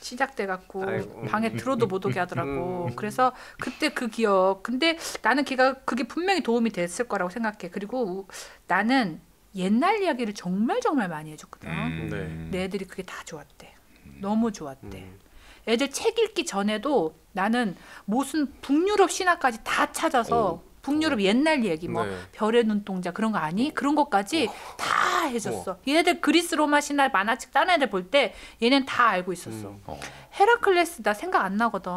시작돼갖고 방에 들어도 못 오게 하더라고. 그래서 그때 그 기억. 근데 나는 걔가 그게 분명히 도움이 됐을 거라고 생각해. 그리고 나는 옛날 이야기를 정말 많이 해줬거든. 네. 내 애들이 그게 다 좋았대. 너무 좋았대. 애들 책 읽기 전에도 나는 무슨 북유럽 신화까지 다 찾아서 북유럽 옛날 얘기 뭐 네. 별의 눈동자 그런 거 아니? 그런 것까지 다 해줬어. 얘네들 그리스 로마 신화 만화책 다른 애들 볼 때 얘네는 다 알고 있었어. 헤라클레스 나 생각 안 나거든.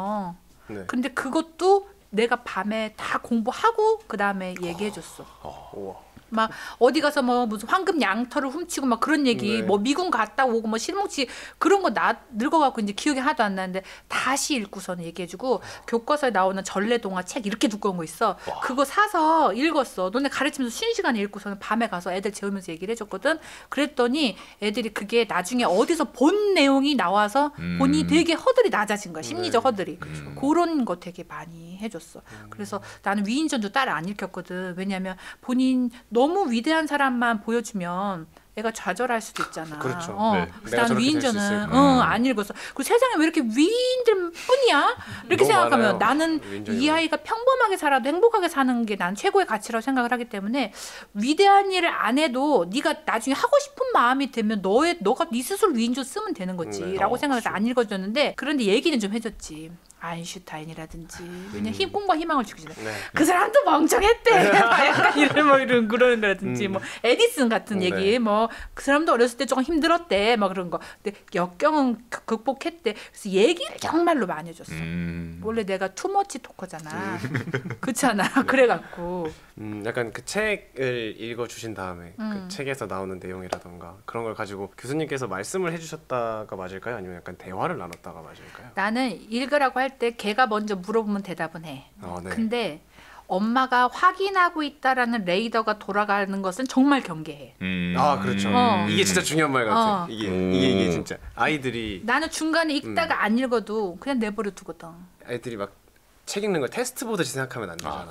네. 근데 그것도 내가 밤에 다 공부하고 그 다음에 얘기해줬어. 우와. 막 어디 가서 뭐 무슨 황금 양털을 훔치고 막 그런 얘기 네. 뭐 미군 갔다 오고 뭐 실뭉치 그런 거 나 늙어갖고 이제 기억이 하나도 안 나는데 다시 읽고서는 얘기해주고 교과서에 나오는 전래동화 책 이렇게 두꺼운 거 있어. 그거 사서 읽었어. 너네 가르치면서 쉬는 시간에 읽고서는 밤에 가서 애들 재우면서 얘기를 해줬거든. 그랬더니 애들이 그게 나중에 어디서 본 내용이 나와서 본이 되게 허들이 낮아진 거야. 심리적 네. 허들이. 그런 거 되게 많이 해줬어. 그래서 나는 위인전도 딸 안 읽혔거든. 왜냐면 본인 너무 위대한 사람만 보여주면 애가 좌절할 수도 있잖아. 그렇죠. 네. 그래서 내가 나는 저렇게 될수 위인전은 있을까? 안 읽었어. 그리고 세상에 왜 이렇게 위인들 뿐이야? 이렇게 너무 생각하면 많아요. 나는 위인전이 이 아이가 평범하게 살아도 행복하게 사는 게 난 최고의 가치라고 생각을 하기 때문에 위대한 일을 안 해도 네가 나중에 하고 싶은 마음이 되면 너가 네 스스로 위인전 쓰면 되는 거지 네. 라고 생각해서 안 읽어줬는데 그런데 얘기는 좀 해줬지. 아인슈타인이라든지 왜냐면 꿈과 희망을 주기 전에 네. 그 사람도 멍청했대. 약간 이런 그런 거라든지 뭐 에디슨 같은 네. 얘기 뭐 그 사람도 어렸을 때 조금 힘들었대 막 그런 거. 근데 역경은 극복했대. 그래서 얘기를 정말로 많이 해줬어. 원래 내가 투머치 토커잖아. 그렇잖아. 그래갖고 약간 그 책을 읽어주신 다음에 그 책에서 나오는 내용이라던가 그런 걸 가지고 교수님께서 말씀을 해주셨다가 맞을까요? 아니면 약간 대화를 나눴다가 맞을까요? 나는 읽으라고 할 때 걔가 먼저 물어보면 대답은 해. 네. 근데 엄마가 확인하고 있다라는 레이더가 돌아가는 것은 정말 경계해. 아 그렇죠. 이게 진짜 중요한 말 같아. 이게 진짜 아이들이 나는 중간에 읽다가 안 읽어도 그냥 내버려 두거든. 아이들이 막 책 읽는 걸 테스트 보듯이 생각하면 안 되잖아.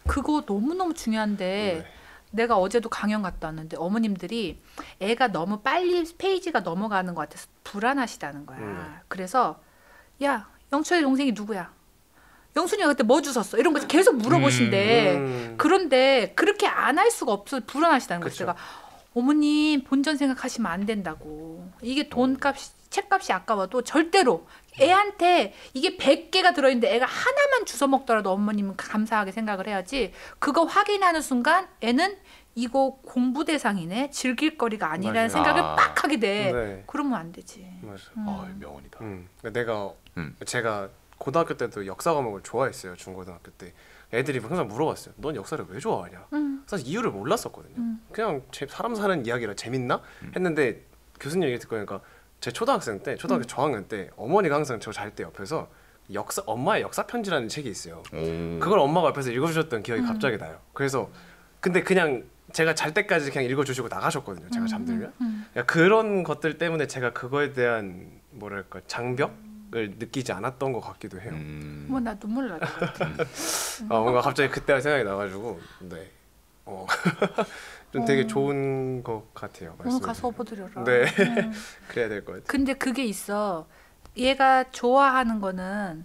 그거 너무너무 중요한데 내가 어제도 강연 갔다 왔는데 어머님들이 애가 너무 빨리 페이지가 넘어가는 것 같아서 불안하시다는 거야. 그래서 야 영철이 동생이 누구야? 영순이가 그때 뭐 주웠어? 이런 거 계속 물어보신대. 그런데 그렇게 안 할 수가 없어. 불안하시다는 거죠. 제가 어머님 본전 생각하시면 안 된다고. 이게 돈값이 책값이 아까워도 절대로 애한테 이게 100개가 들어있는데 애가 하나만 주워 먹더라도 어머님은 감사하게 생각을 해야지. 그거 확인하는 순간 애는 이거 공부 대상이네, 즐길 거리가 아니라는 생각을 빡 하게 돼. 네. 그러면 안 되지. 맞아. 명언이다. 제가 고등학교 때도 역사 과목을 좋아했어요. 중고등학교 때 애들이 항상 물어봤어요. 넌 역사를 왜 좋아하냐? 사실 이유를 몰랐었거든요. 그냥 사람 사는 이야기라 재밌나 했는데 교수님 얘기 듣고 보니까 제 초등학생 때, 초등학교 저학년 때 어머니가 항상 저 잘 때 옆에서 엄마의 역사 편지라는 책이 있어요. 그걸 엄마가 옆에서 읽어주셨던 기억이 갑자기 나요. 그래서 근데 그냥 제가 잘 때까지 그냥 읽어주시고 나가셨거든요. 제가 잠들면. 그러니까 그런 것들 때문에 제가 그거에 대한 뭐랄까 장벽을 느끼지 않았던 것 같기도 해요. 뭐 나 눈물 날 것 같아. 뭔가 갑자기 그때 생각이 나가지고 네. 좀 되게 좋은 것 같아요. 오늘 가서 업어드려라. 네. 그래야 될 것 같아요. 근데 그게 있어. 얘가 좋아하는 거는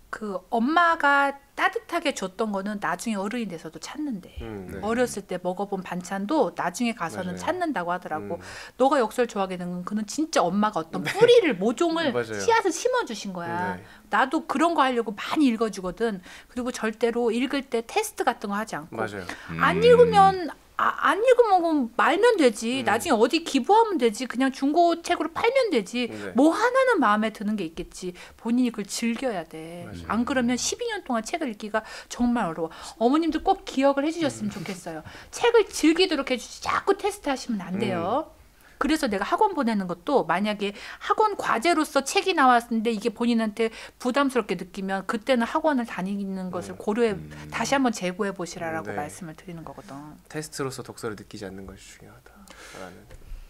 그 엄마가 따뜻하게 줬던 거는 나중에 어른이 돼서도 찾는데 네. 어렸을 때 먹어본 반찬도 나중에 가서는 맞아요. 찾는다고 하더라고. 너가 역사를 좋아하게 된 건 그는 진짜 엄마가 어떤 뿌리를 모종을 씨앗을 심어주신 거야. 나도 그런 거 하려고 많이 읽어주거든. 그리고 절대로 읽을 때 테스트 같은 거 하지 않고 맞아요. 안 읽으면 안 읽으면 말면 되지. 나중에 어디 기부하면 되지. 그냥 중고책으로 팔면 되지. 뭐 하나는 마음에 드는 게 있겠지. 본인이 그걸 즐겨야 돼. 맞아요. 안 그러면 12년 동안 책을 읽기가 정말 어려워. 어머님들 꼭 기억을 해주셨으면 좋겠어요. 책을 즐기도록 해주지 자꾸 테스트 하시면 안 돼요. 그래서 내가 학원 보내는 것도 만약에 학원 과제로서 책이 나왔는데 이게 본인한테 부담스럽게 느끼면 그때는 학원을 다니는 것을 고려해 다시 한번 재고해 보시라라고 말씀을 드리는 거거든. 테스트로서 독서를 느끼지 않는 것이 중요하다라는.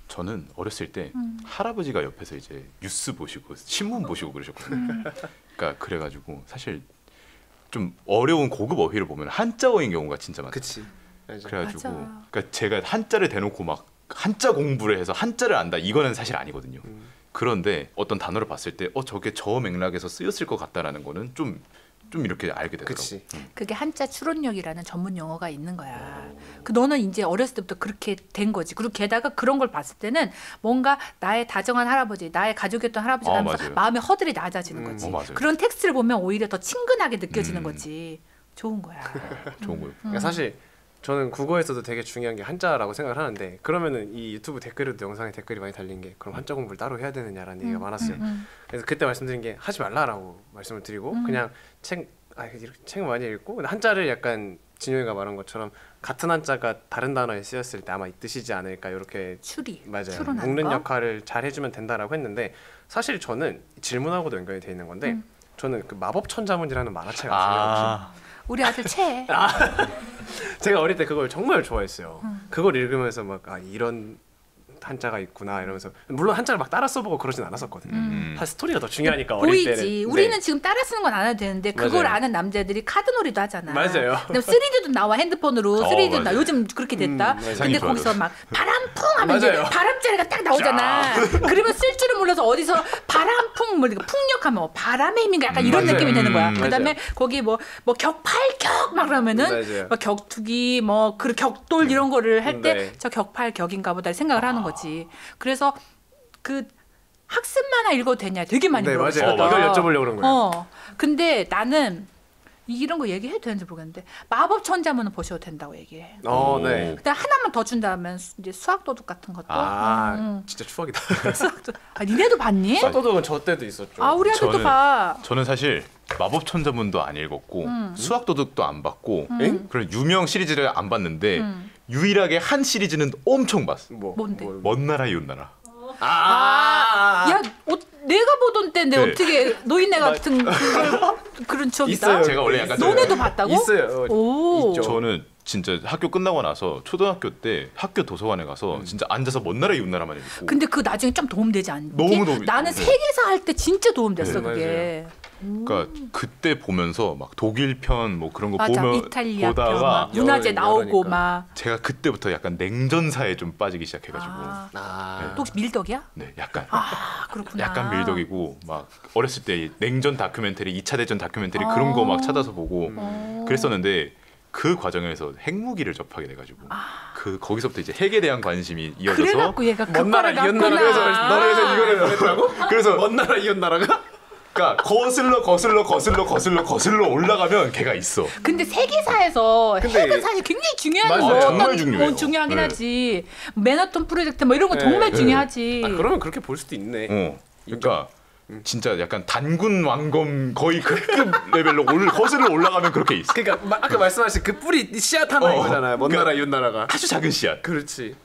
저는 어렸을 때 할아버지가 옆에서 이제 뉴스 보시고 신문 보시고 그러셨거든요. 그러니까 그래가지고 사실 좀 어려운 고급 어휘를 보면 한자어인 경우가 진짜 많아요. 그치. 그래가지고 맞아. 그러니까 제가 한자를 대놓고 막 한자 공부를 해서 한자를 안다 이거는 사실 아니거든요. 그런데 어떤 단어를 봤을 때 저게 저 맥락에서 쓰였을 것 같다라는 거는 좀 이렇게 알게 되더라고요. 그치. 그게 한자 추론력이라는 전문 용어가 있는 거야. 그 너는 이제 어렸을 때부터 그렇게 된 거지. 그리고 게다가 그런 걸 봤을 때는 뭔가 나의 다정한 할아버지, 나의 가족이었던 할아버지 하면서 맞아요. 마음의 허들이 낮아지는 거지. 맞아요. 그런 텍스트를 보면 오히려 더 친근하게 느껴지는 거지. 좋은 거야. 좋은 거예요. 그러니까 사실 저는 국어에서도 되게 중요한 게 한자라고 생각을 하는데 그러면은 이 유튜브 댓글에도 영상에 댓글이 많이 달린 게 그럼 한자 공부를 따로 해야 되느냐라는 얘기가 많았어요. 그래서 그때 말씀드린 게 하지 말라라고 말씀을 드리고 그냥 책 많이 읽고 근데 한자를 약간 진용이가 말한 것처럼 같은 한자가 다른 단어에 쓰였을 때 아마 이 뜻이지 않을까 이렇게 맞아요. 묶는 역할을 잘 해주면 된다라고 했는데 사실 저는 질문하고도 연결이 돼 있는 건데 저는 그 마법천자문이라는 만화책 아세요? 우리 아들 채. 제가 어릴 때 그걸 정말 좋아했어요. 그걸 읽으면서 막 이런 한자가 있구나 이러면서 물론 한자를 막 따라 써보고 그러진 않았었거든요. 사실 스토리가 더 중요하니까 어릴 때는. 보이지. 우리는 지금 따라 쓰는 건 안 해도 되는데 그걸 맞아요. 아는 남자들이 카드놀이도 하잖아. 맞아요. 그다음 3D도 나와 핸드폰으로 3D도 나. 요즘 그렇게 됐다. 근데 좋아요. 거기서 막 바람풍 하면 이제 맞아요. 바람자리가 딱 나오잖아. 그러면 쓸 줄은 몰라서 어디서 바람풍 뭐 풍력하면 뭐 바람의 힘인가 약간 이런 맞아요. 느낌이 되는 거야. 맞아요. 그다음에 거기 뭐 격팔격 막 그러면은 맞아요. 뭐 격투기 뭐 그 격돌 이런 거를 할 때 네. 저 격팔격인가 보다 생각을 하는 거지. 그래서 그 학습 만화 읽어도 되냐 되게 많이 네, 물어보시거든. 맞아요. 이걸 여쭤보려고 그런 거예요. 근데 나는 이런 거 얘기해도 되는지 모르겠는데 마법 천자문은 보셔도 된다고 얘기해. 네. 근데 하나만 더 준다면 이제 수학 도둑 같은 것도. 진짜 추억이다. 수학 도둑. 니네도 봤니? 수학 도둑은 저 때도 있었죠. 우리 아들도 봐. 저는 사실 마법 천자문도 안 읽었고 수학 도둑도 안 봤고 그런 유명 시리즈를 안 봤는데 유일하게 한 시리즈는 엄청 봤어. 뭔데? 먼 나라 이웃 나라. 야, 내가 보던 때인데 어떻게 노인네 같은 그런 추억이 있다? 제가 원래 약간 너네도 봤다고? 있어요. 오. 있죠. 저는 진짜 학교 끝나고 나서 초등학교 때 학교 도서관에 가서 진짜 앉아서 먼 나라 이웃 나라만 읽고. 근데 그 나중에 좀 도움되지 않니? 너무 도움이 나는 돼. 세계사 할 때 진짜 도움됐어 네, 그게. 그러니까 그때 보면서 막 독일 편 뭐 그런 거 맞아, 보면 이탈리아 편, 보다가 막 문화재 나오고 여러니까. 막. 제가 그때부터 약간 냉전사에 좀 빠지기 시작해가지고 또 혹시 밀덕이야? 네 약간 그렇구나. 약간 밀덕이고 막 어렸을 때 냉전 다큐멘터리 2차 대전 다큐멘터리 그런 거 막 찾아서 보고 그랬었는데 그 과정에서 핵무기를 접하게 돼가지고 그 거기서부터 이제 핵에 대한 관심이 이어져서 그래갖고 얘가 먼 나라 그거를 이웃 나라 갖구나. 너네에서 이거를 했다고? 그래서 먼 나라 이웃 나라가? 그러니까 거슬러 올라가면 걔가 있어. 근데 세계사에서 핵은 사실 굉장히 중요한 맞아요. 정말 중요해요. 중요하긴 네. 하지. 맨하탄 프로젝트 뭐 이런 거 정말 네. 중요하지. 그러면 그렇게 볼 수도 있네. 그러니까 진짜 약간 단군 왕검 거의 그급 레벨로 거슬러 올라가면 그렇게 있어. 그러니까 아까 말씀하신 그 뿌리 씨앗 하나 이거잖아요. 먼 나라 이웃 나라가. 아주 작은 씨앗. 그렇지.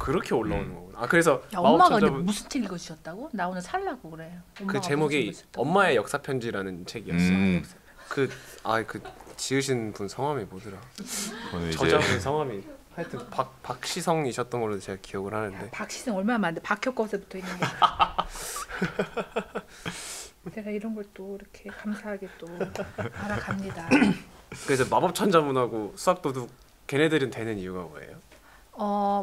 그렇게 올라오는 거구나. 그래서 야, 엄마가 근데 마법천자문 무슨 책 읽어주셨다고? 나 오늘 살라고 그래. 그 제목이 엄마의 역사 편지라는 책이었어. 그 지으신 분 성함이 뭐더라? 저자분 성함이 하여튼 박시성이셨던 걸로 제가 기억을 하는데. 박시성 얼마나 많은데 박혁거세 붙어 있는 거. 제가 이런 걸 또 이렇게 감사하게 또 알아갑니다. 그래서 마법천자문하고 수학도둑 걔네들은 되는 이유가 뭐예요?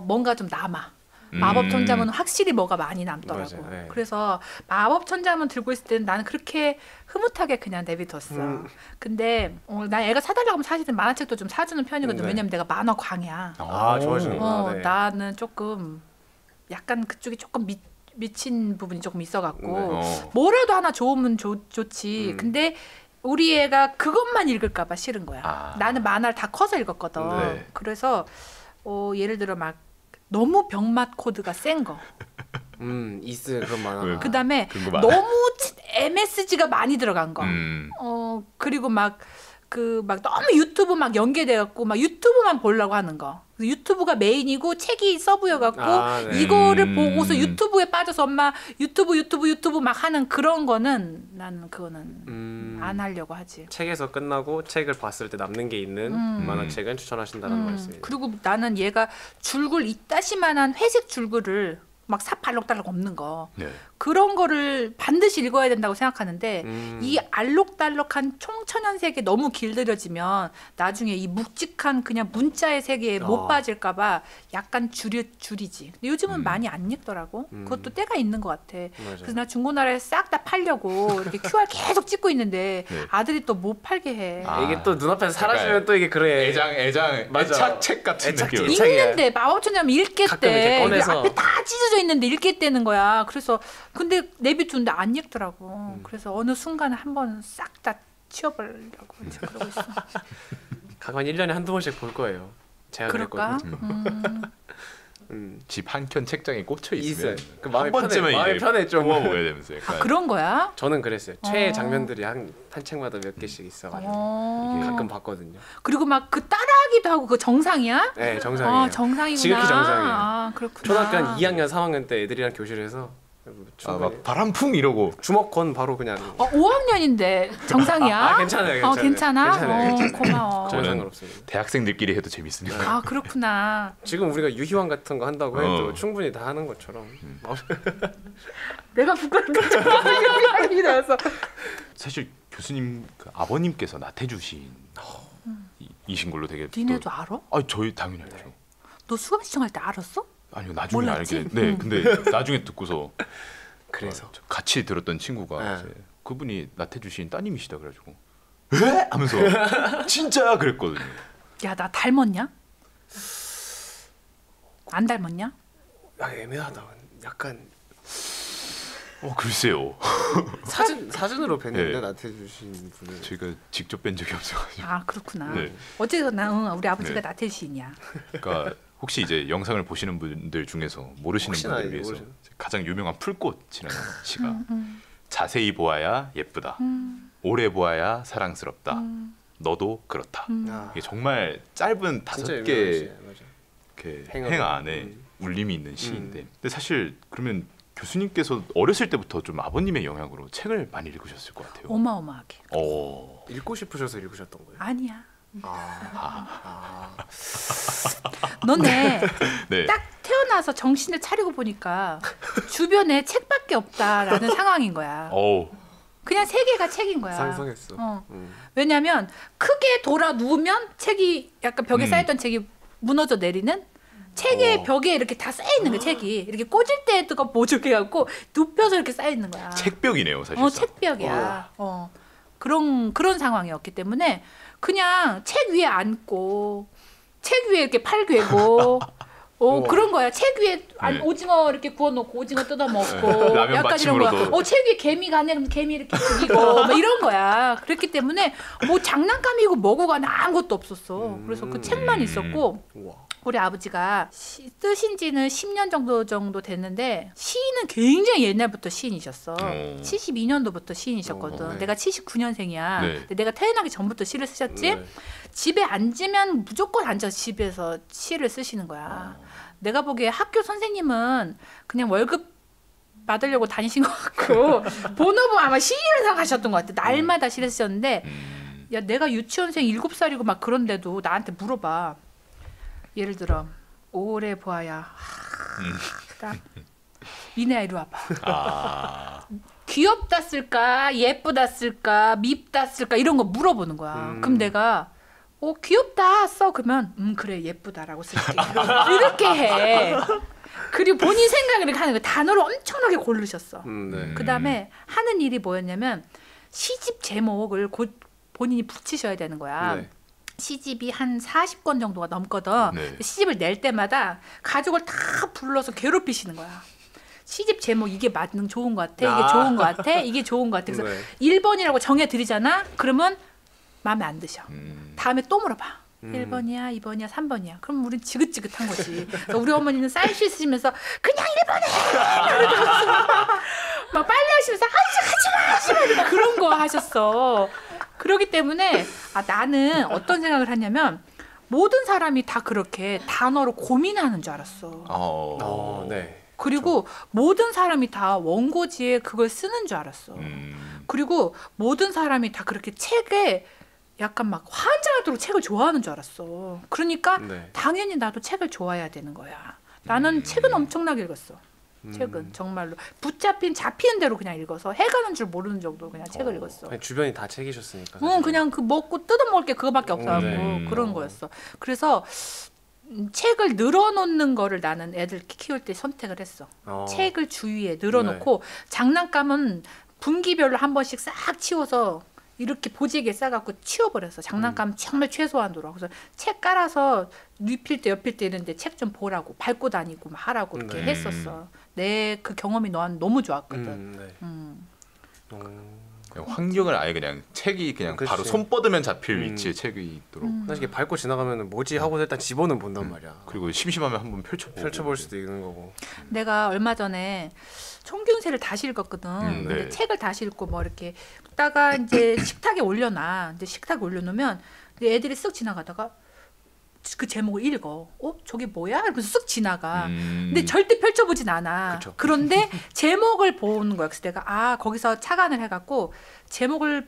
뭔가 좀 남아. 마법천자문은 확실히 뭐가 많이 남더라고. 맞아요, 네. 그래서 마법천자문 들고 있을 때는 나는 그렇게 흐뭇하게 그냥 내비뒀어. 근데 나 애가 사달라고 하면 사실은 만화책도 좀 사주는 편이거든. 네. 왜냐면 내가 만화 광이야. 좋아하시는구나. 네. 나는 조금 약간 그쪽이 조금 미친 부분이 조금 있어갖고 뭐라도 하나 좋으면 좋지. 근데 우리 애가 그것만 읽을까봐 싫은 거야. 나는 만화를 다 커서 읽었거든. 네. 그래서 예를 들어 막 너무 병맛 코드가 센 거. 있어요 그런 만화. 그다음에 그런 거 너무 MSG가 많이 들어간 거. 그리고 막 너무 유튜브 막 연계돼 갖고 막 유튜브만 보려고 하는 거. 유튜브가 메인이고 책이 서브여 갖고 네. 이거를 보고서 유튜브에 빠져서 엄마 유튜브 막 하는 그런 거는 나는 그거는 안 하려고 하지. 책에서 끝나고 책을 봤을 때 남는 게 있는 만화책은 추천하신다는 말씀이에요. 그리고 나는 얘가 줄글 이따시만한 회색 줄글을 막 사팔록달록 없는 거 그런 거를 반드시 읽어야 된다고 생각하는데 이 알록달록한 총천연 세계 너무 길들여지면 나중에 이 묵직한 그냥 문자의 세계에 못 빠질까 봐 약간 줄이지. 근데 요즘은 많이 안 읽더라고. 그것도 때가 있는 것 같아. 맞아요. 그래서 나 중고나라에 싹 다 팔려고 이렇게 QR 계속 찍고 있는데 아들이 또 못 팔게 해. 이게 또 눈앞에서 사라지면 또 이게 그래. 애장 맞아. 애착책 같은 느낌. 읽는데 마법천자문 가끔 이렇게 읽겠대. 꺼내서. 앞에 다 찢어져 있는데 읽겠다는 거야. 그래서 근데 내비두는데 안 읽더라고. 그래서 어느 순간에 한번 싹 다 치워버리려고 지금 그러고 있어. 가만 1년에 한두 번씩 볼 거예요. 제가 그럴까? 그랬거든요. 집 한켠 책장에 꽂혀 있으면 그 마음이 한 번쯤은 마음이 편해 좀. 모아보야 되면서 약간 그런 거야? 저는 그랬어요. 최애 장면들이 한 책마다 몇 개씩 있어가지고 가끔 봤거든요. 그리고 막 그 따라하기도 하고 그 정상이야? 네, 정상이에요. 정상이구나. 지극히 정상이에요. 그렇구나. 초등학교 한 2학년, 3학년 때 애들이랑 교실에서 막 바람풍 이러고 주먹 건 바로 그냥 5학년인데 정상이야? 괜찮아요. 괜찮아? 괜찮아요. 고마워. 저는 저는 상관없습니다. 대학생들끼리 해도 재밌으니까. 그렇구나. 지금 우리가 유희왕 같은 거 한다고 해도 충분히 다 하는 것처럼 내가 부끄럽다. 이라서 사실 교수님 아버님께서 나태주 시인이신 걸로 되게 니네도 알아? 저희 당연히 알죠. 너 수강 신청할 때 알았어? 아니요 나중에 몰랐지? 알게 네 근데 나중에 듣고서 그래서 같이 들었던 친구가 네. 이제 그분이 나태주 시인 따님이시다 그래가지고 에? 하면서 진짜야 그랬거든요. 야, 나 닮았냐? 안 닮았냐? 애매하다. 약간 글쎄요. 사진으로 뵀는데 네. 나태주신 분을 제가 직접 뵌 적이 없어가지고. 아 그렇구나. 네. 어쨌거나 우리 아버지가 네. 나태주시인이야. 그러니까 혹시 이제 영상을 보시는 분들 중에서 모르시는 혹시나 분들을 위해서 모르시는. 가장 유명한 풀꽃이라는 시가 자세히 보아야 예쁘다. 음, 오래 보아야 사랑스럽다. 너도 그렇다. 아, 이게 정말 짧은 진짜 5개 유명한 시예요. 맞아. 이렇게 행어가. 행 안에 울림이 있는 시인데 근데 사실 그러면 교수님께서 어렸을 때부터 좀 아버님의 영향으로 책을 많이 읽으셨을 것 같아요. 어마어마하게. 읽고 싶으셔서 읽으셨던 거예요? 아니야. 아, 너네 네. 딱 태어나서 정신을 차리고 보니까 주변에 책밖에 없다라는 상황인 거야. 그냥 세계가 책인 거야. 상상했어. 왜냐하면 크게 돌아 누우면 책이 약간 벽에 쌓였던 책이 무너져 내리는 책의 벽에 이렇게 다 쌓여 있는 거야. 책이 이렇게 꽂을 때가 모조개갖고 눕혀서 이렇게 쌓여 있는 거야. 책벽이네요, 사실상. 책벽이야. 그런 상황이었기 때문에 그냥 책 위에 앉고 책 위에 이렇게 팔 괴고 그런 거야. 책 위에 네. 오징어 이렇게 구워놓고 오징어 뜯어 먹고 라면 약간 이런 거야. 받침으로도. 책 위에 개미 가네 그럼 개미 이렇게 죽이고 뭐 이런 거야. 그랬기 때문에 뭐 장난감이고 뭐고 간에 아무것도 없었어. 그래서 그 책만 있었고 우와. 우리 아버지가 쓰신 지는 10년 정도 됐는데 시인은 굉장히 옛날부터 시인이셨어. 72년도부터 시인이셨거든. 네. 내가 79년생이야. 네. 근데 내가 태어나기 전부터 시를 쓰셨지. 네. 집에 앉으면 무조건 앉아서 집에서 시를 쓰시는 거야. 내가 보기에 학교 선생님은 그냥 월급 받으려고 다니신 것 같고 본업은 아마 시인을 생각하셨던 것 같아. 날마다 시를 쓰셨는데 야 내가 유치원생 7살이고 막 그런데도 나한테 물어봐. 예를 들어 오래 보아야 딱 미네야 이리 와봐. 귀엽다 쓸까 예쁘다 쓸까 밉다 쓸까 이런 거 물어보는 거야. 그럼 내가 귀엽다 써 그러면 그래 예쁘다라고 쓸게 이렇게 해. 그리고 본인 생각을 이렇게 하는 거야. 단어를 엄청나게 고르셨어. 네. 그다음에 하는 일이 뭐였냐면 시집 제목을 곧 본인이 붙이셔야 되는 거야. 네. 시집이 한 40권 정도가 넘거든. 네. 시집을 낼 때마다 가족을 다 불러서 괴롭히시는 거야. 시집 제목 이게 맞는 좋은 것 같아. 이게 좋은 것 같아. 이게 좋은 것 같아. 그래서 네. 1번이라고 정해드리잖아. 그러면 마음에 안 드셔. 다음에 또 물어봐. 1번이야, 2번이야, 3번이야. 그럼 우린 지긋지긋한 거지. 그래서 우리 어머니는 사인시 쓰시면서 그냥 1번에 막 빨리 하시면서 하지마 그런 거 하셨어. 그러기 때문에 나는 어떤 생각을 하냐면 모든 사람이 다 그렇게 단어로 고민하는 줄 알았어. 네. 그리고 모든 사람이 다 원고지에 그걸 쓰는 줄 알았어. 그리고 모든 사람이 다 그렇게 책에 약간 막 환장하도록 책을 좋아하는 줄 알았어. 그러니까 네. 당연히 나도 책을 좋아해야 되는 거야. 나는 책은 엄청나게 읽었어. 책은 정말로 잡히는 대로 그냥 읽어서 해가는 줄 모르는 정도로 그냥 책을 읽었어. 아니, 주변이 다 책이셨으니까. 그냥 그 먹고 뜯어먹을 게 그거밖에 없어갖고 네. 그런 거였어. 그래서 책을 늘어놓는 거를 나는 애들 키울 때 선택을 했어. 책을 주위에 늘어놓고 장난감은 분기별로 한 번씩 싹 치워서 이렇게 보지기에 싸갖고 치워버렸어. 장난감 정말 최소한도로. 그래서 책 깔아서 눕힐 때 옆일 때 이런데 책 좀 보라고 밟고 다니고 막 하라고 이렇게 네. 했었어. 내 그 경험이 너한테 너무 좋았거든. 네. 환경을 아예 그냥 책이 그냥 그치. 바로 손 뻗으면 잡힐 위치에 책이 있도록 사실 이게 밟고 지나가면 뭐지 하고 일단 집어는 본단 말이야. 그리고 심심하면 한번 펼쳐볼 수도 있는 거고. 내가 얼마 전에 총균세를 다시 읽었거든. 근데 네. 책을 다시 읽고 뭐 이렇게 다가 이제 식탁에 올려놔. 이제 식탁에 올려놓으면 애들이 쓱 지나가다가 그 제목을 읽어. 저게 뭐야? 이러면서 쓱 지나가. 근데 절대 펼쳐보진 않아. 그쵸. 그런데 제목을 보는 거야. 그래서 내가 거기서 착안을 해갖고 책을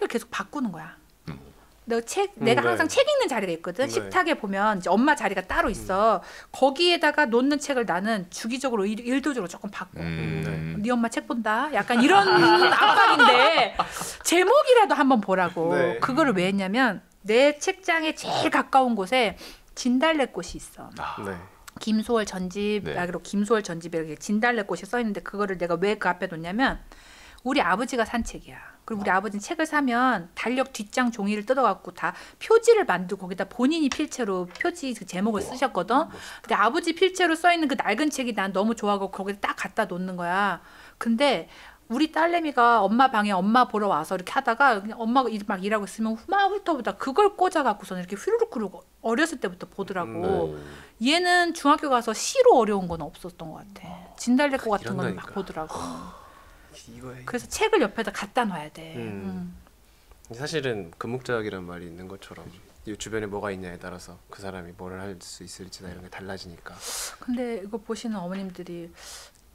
계속 바꾸는 거야. 내가 항상 네. 책 읽는 자리가 있거든. 네. 식탁에 보면 이제 엄마 자리가 따로 있어. 거기에다가 놓는 책을 나는 주기적으로 일도적으로 조금 바꿔. 네 엄마 책 본다. 약간 이런 압박인데 제목이라도 한번 보라고. 네. 그거를 왜 했냐면 내 책장에 제일 가까운 곳에 진달래꽃이 있어. 네. 김소월 전집, 네. 그리고 김소월 전집에 이렇게 진달래꽃이 써 있는데 그거를 내가 왜 그 앞에 놓냐면 우리 아버지가 산 책이야. 그리고 우리 아버지는 책을 사면 달력 뒷장 종이를 뜯어갖고 다 표지를 만들고 거기다 본인이 필체로 표지 그 제목을 쓰셨거든. 근데 아버지 필체로 써있는 그 낡은 책이 난 너무 좋아하고 거기다 딱 갖다 놓는 거야. 근데 우리 딸내미가 엄마 방에 엄마 보러 와서 이렇게 하다가 그냥 엄마가 막 일하고 있으면 막 훑어보다 그걸 꽂아갖고서는 이렇게 휘루룩 어렸을 때부터 보더라고. 얘는 중학교 가서 시로 어려운 건 없었던 것 같아. 진달래꽃 같은 거는 막 보더라고. 그래서 책을 옆에다 갖다 놔야 돼. 사실은 금묵작이라는 말이 있는 것처럼 이 주변에 뭐가 있냐에 따라서 그 사람이 뭘 할 수 있을지나 이런 게 달라지니까. 근데 이거 보시는 어머님들이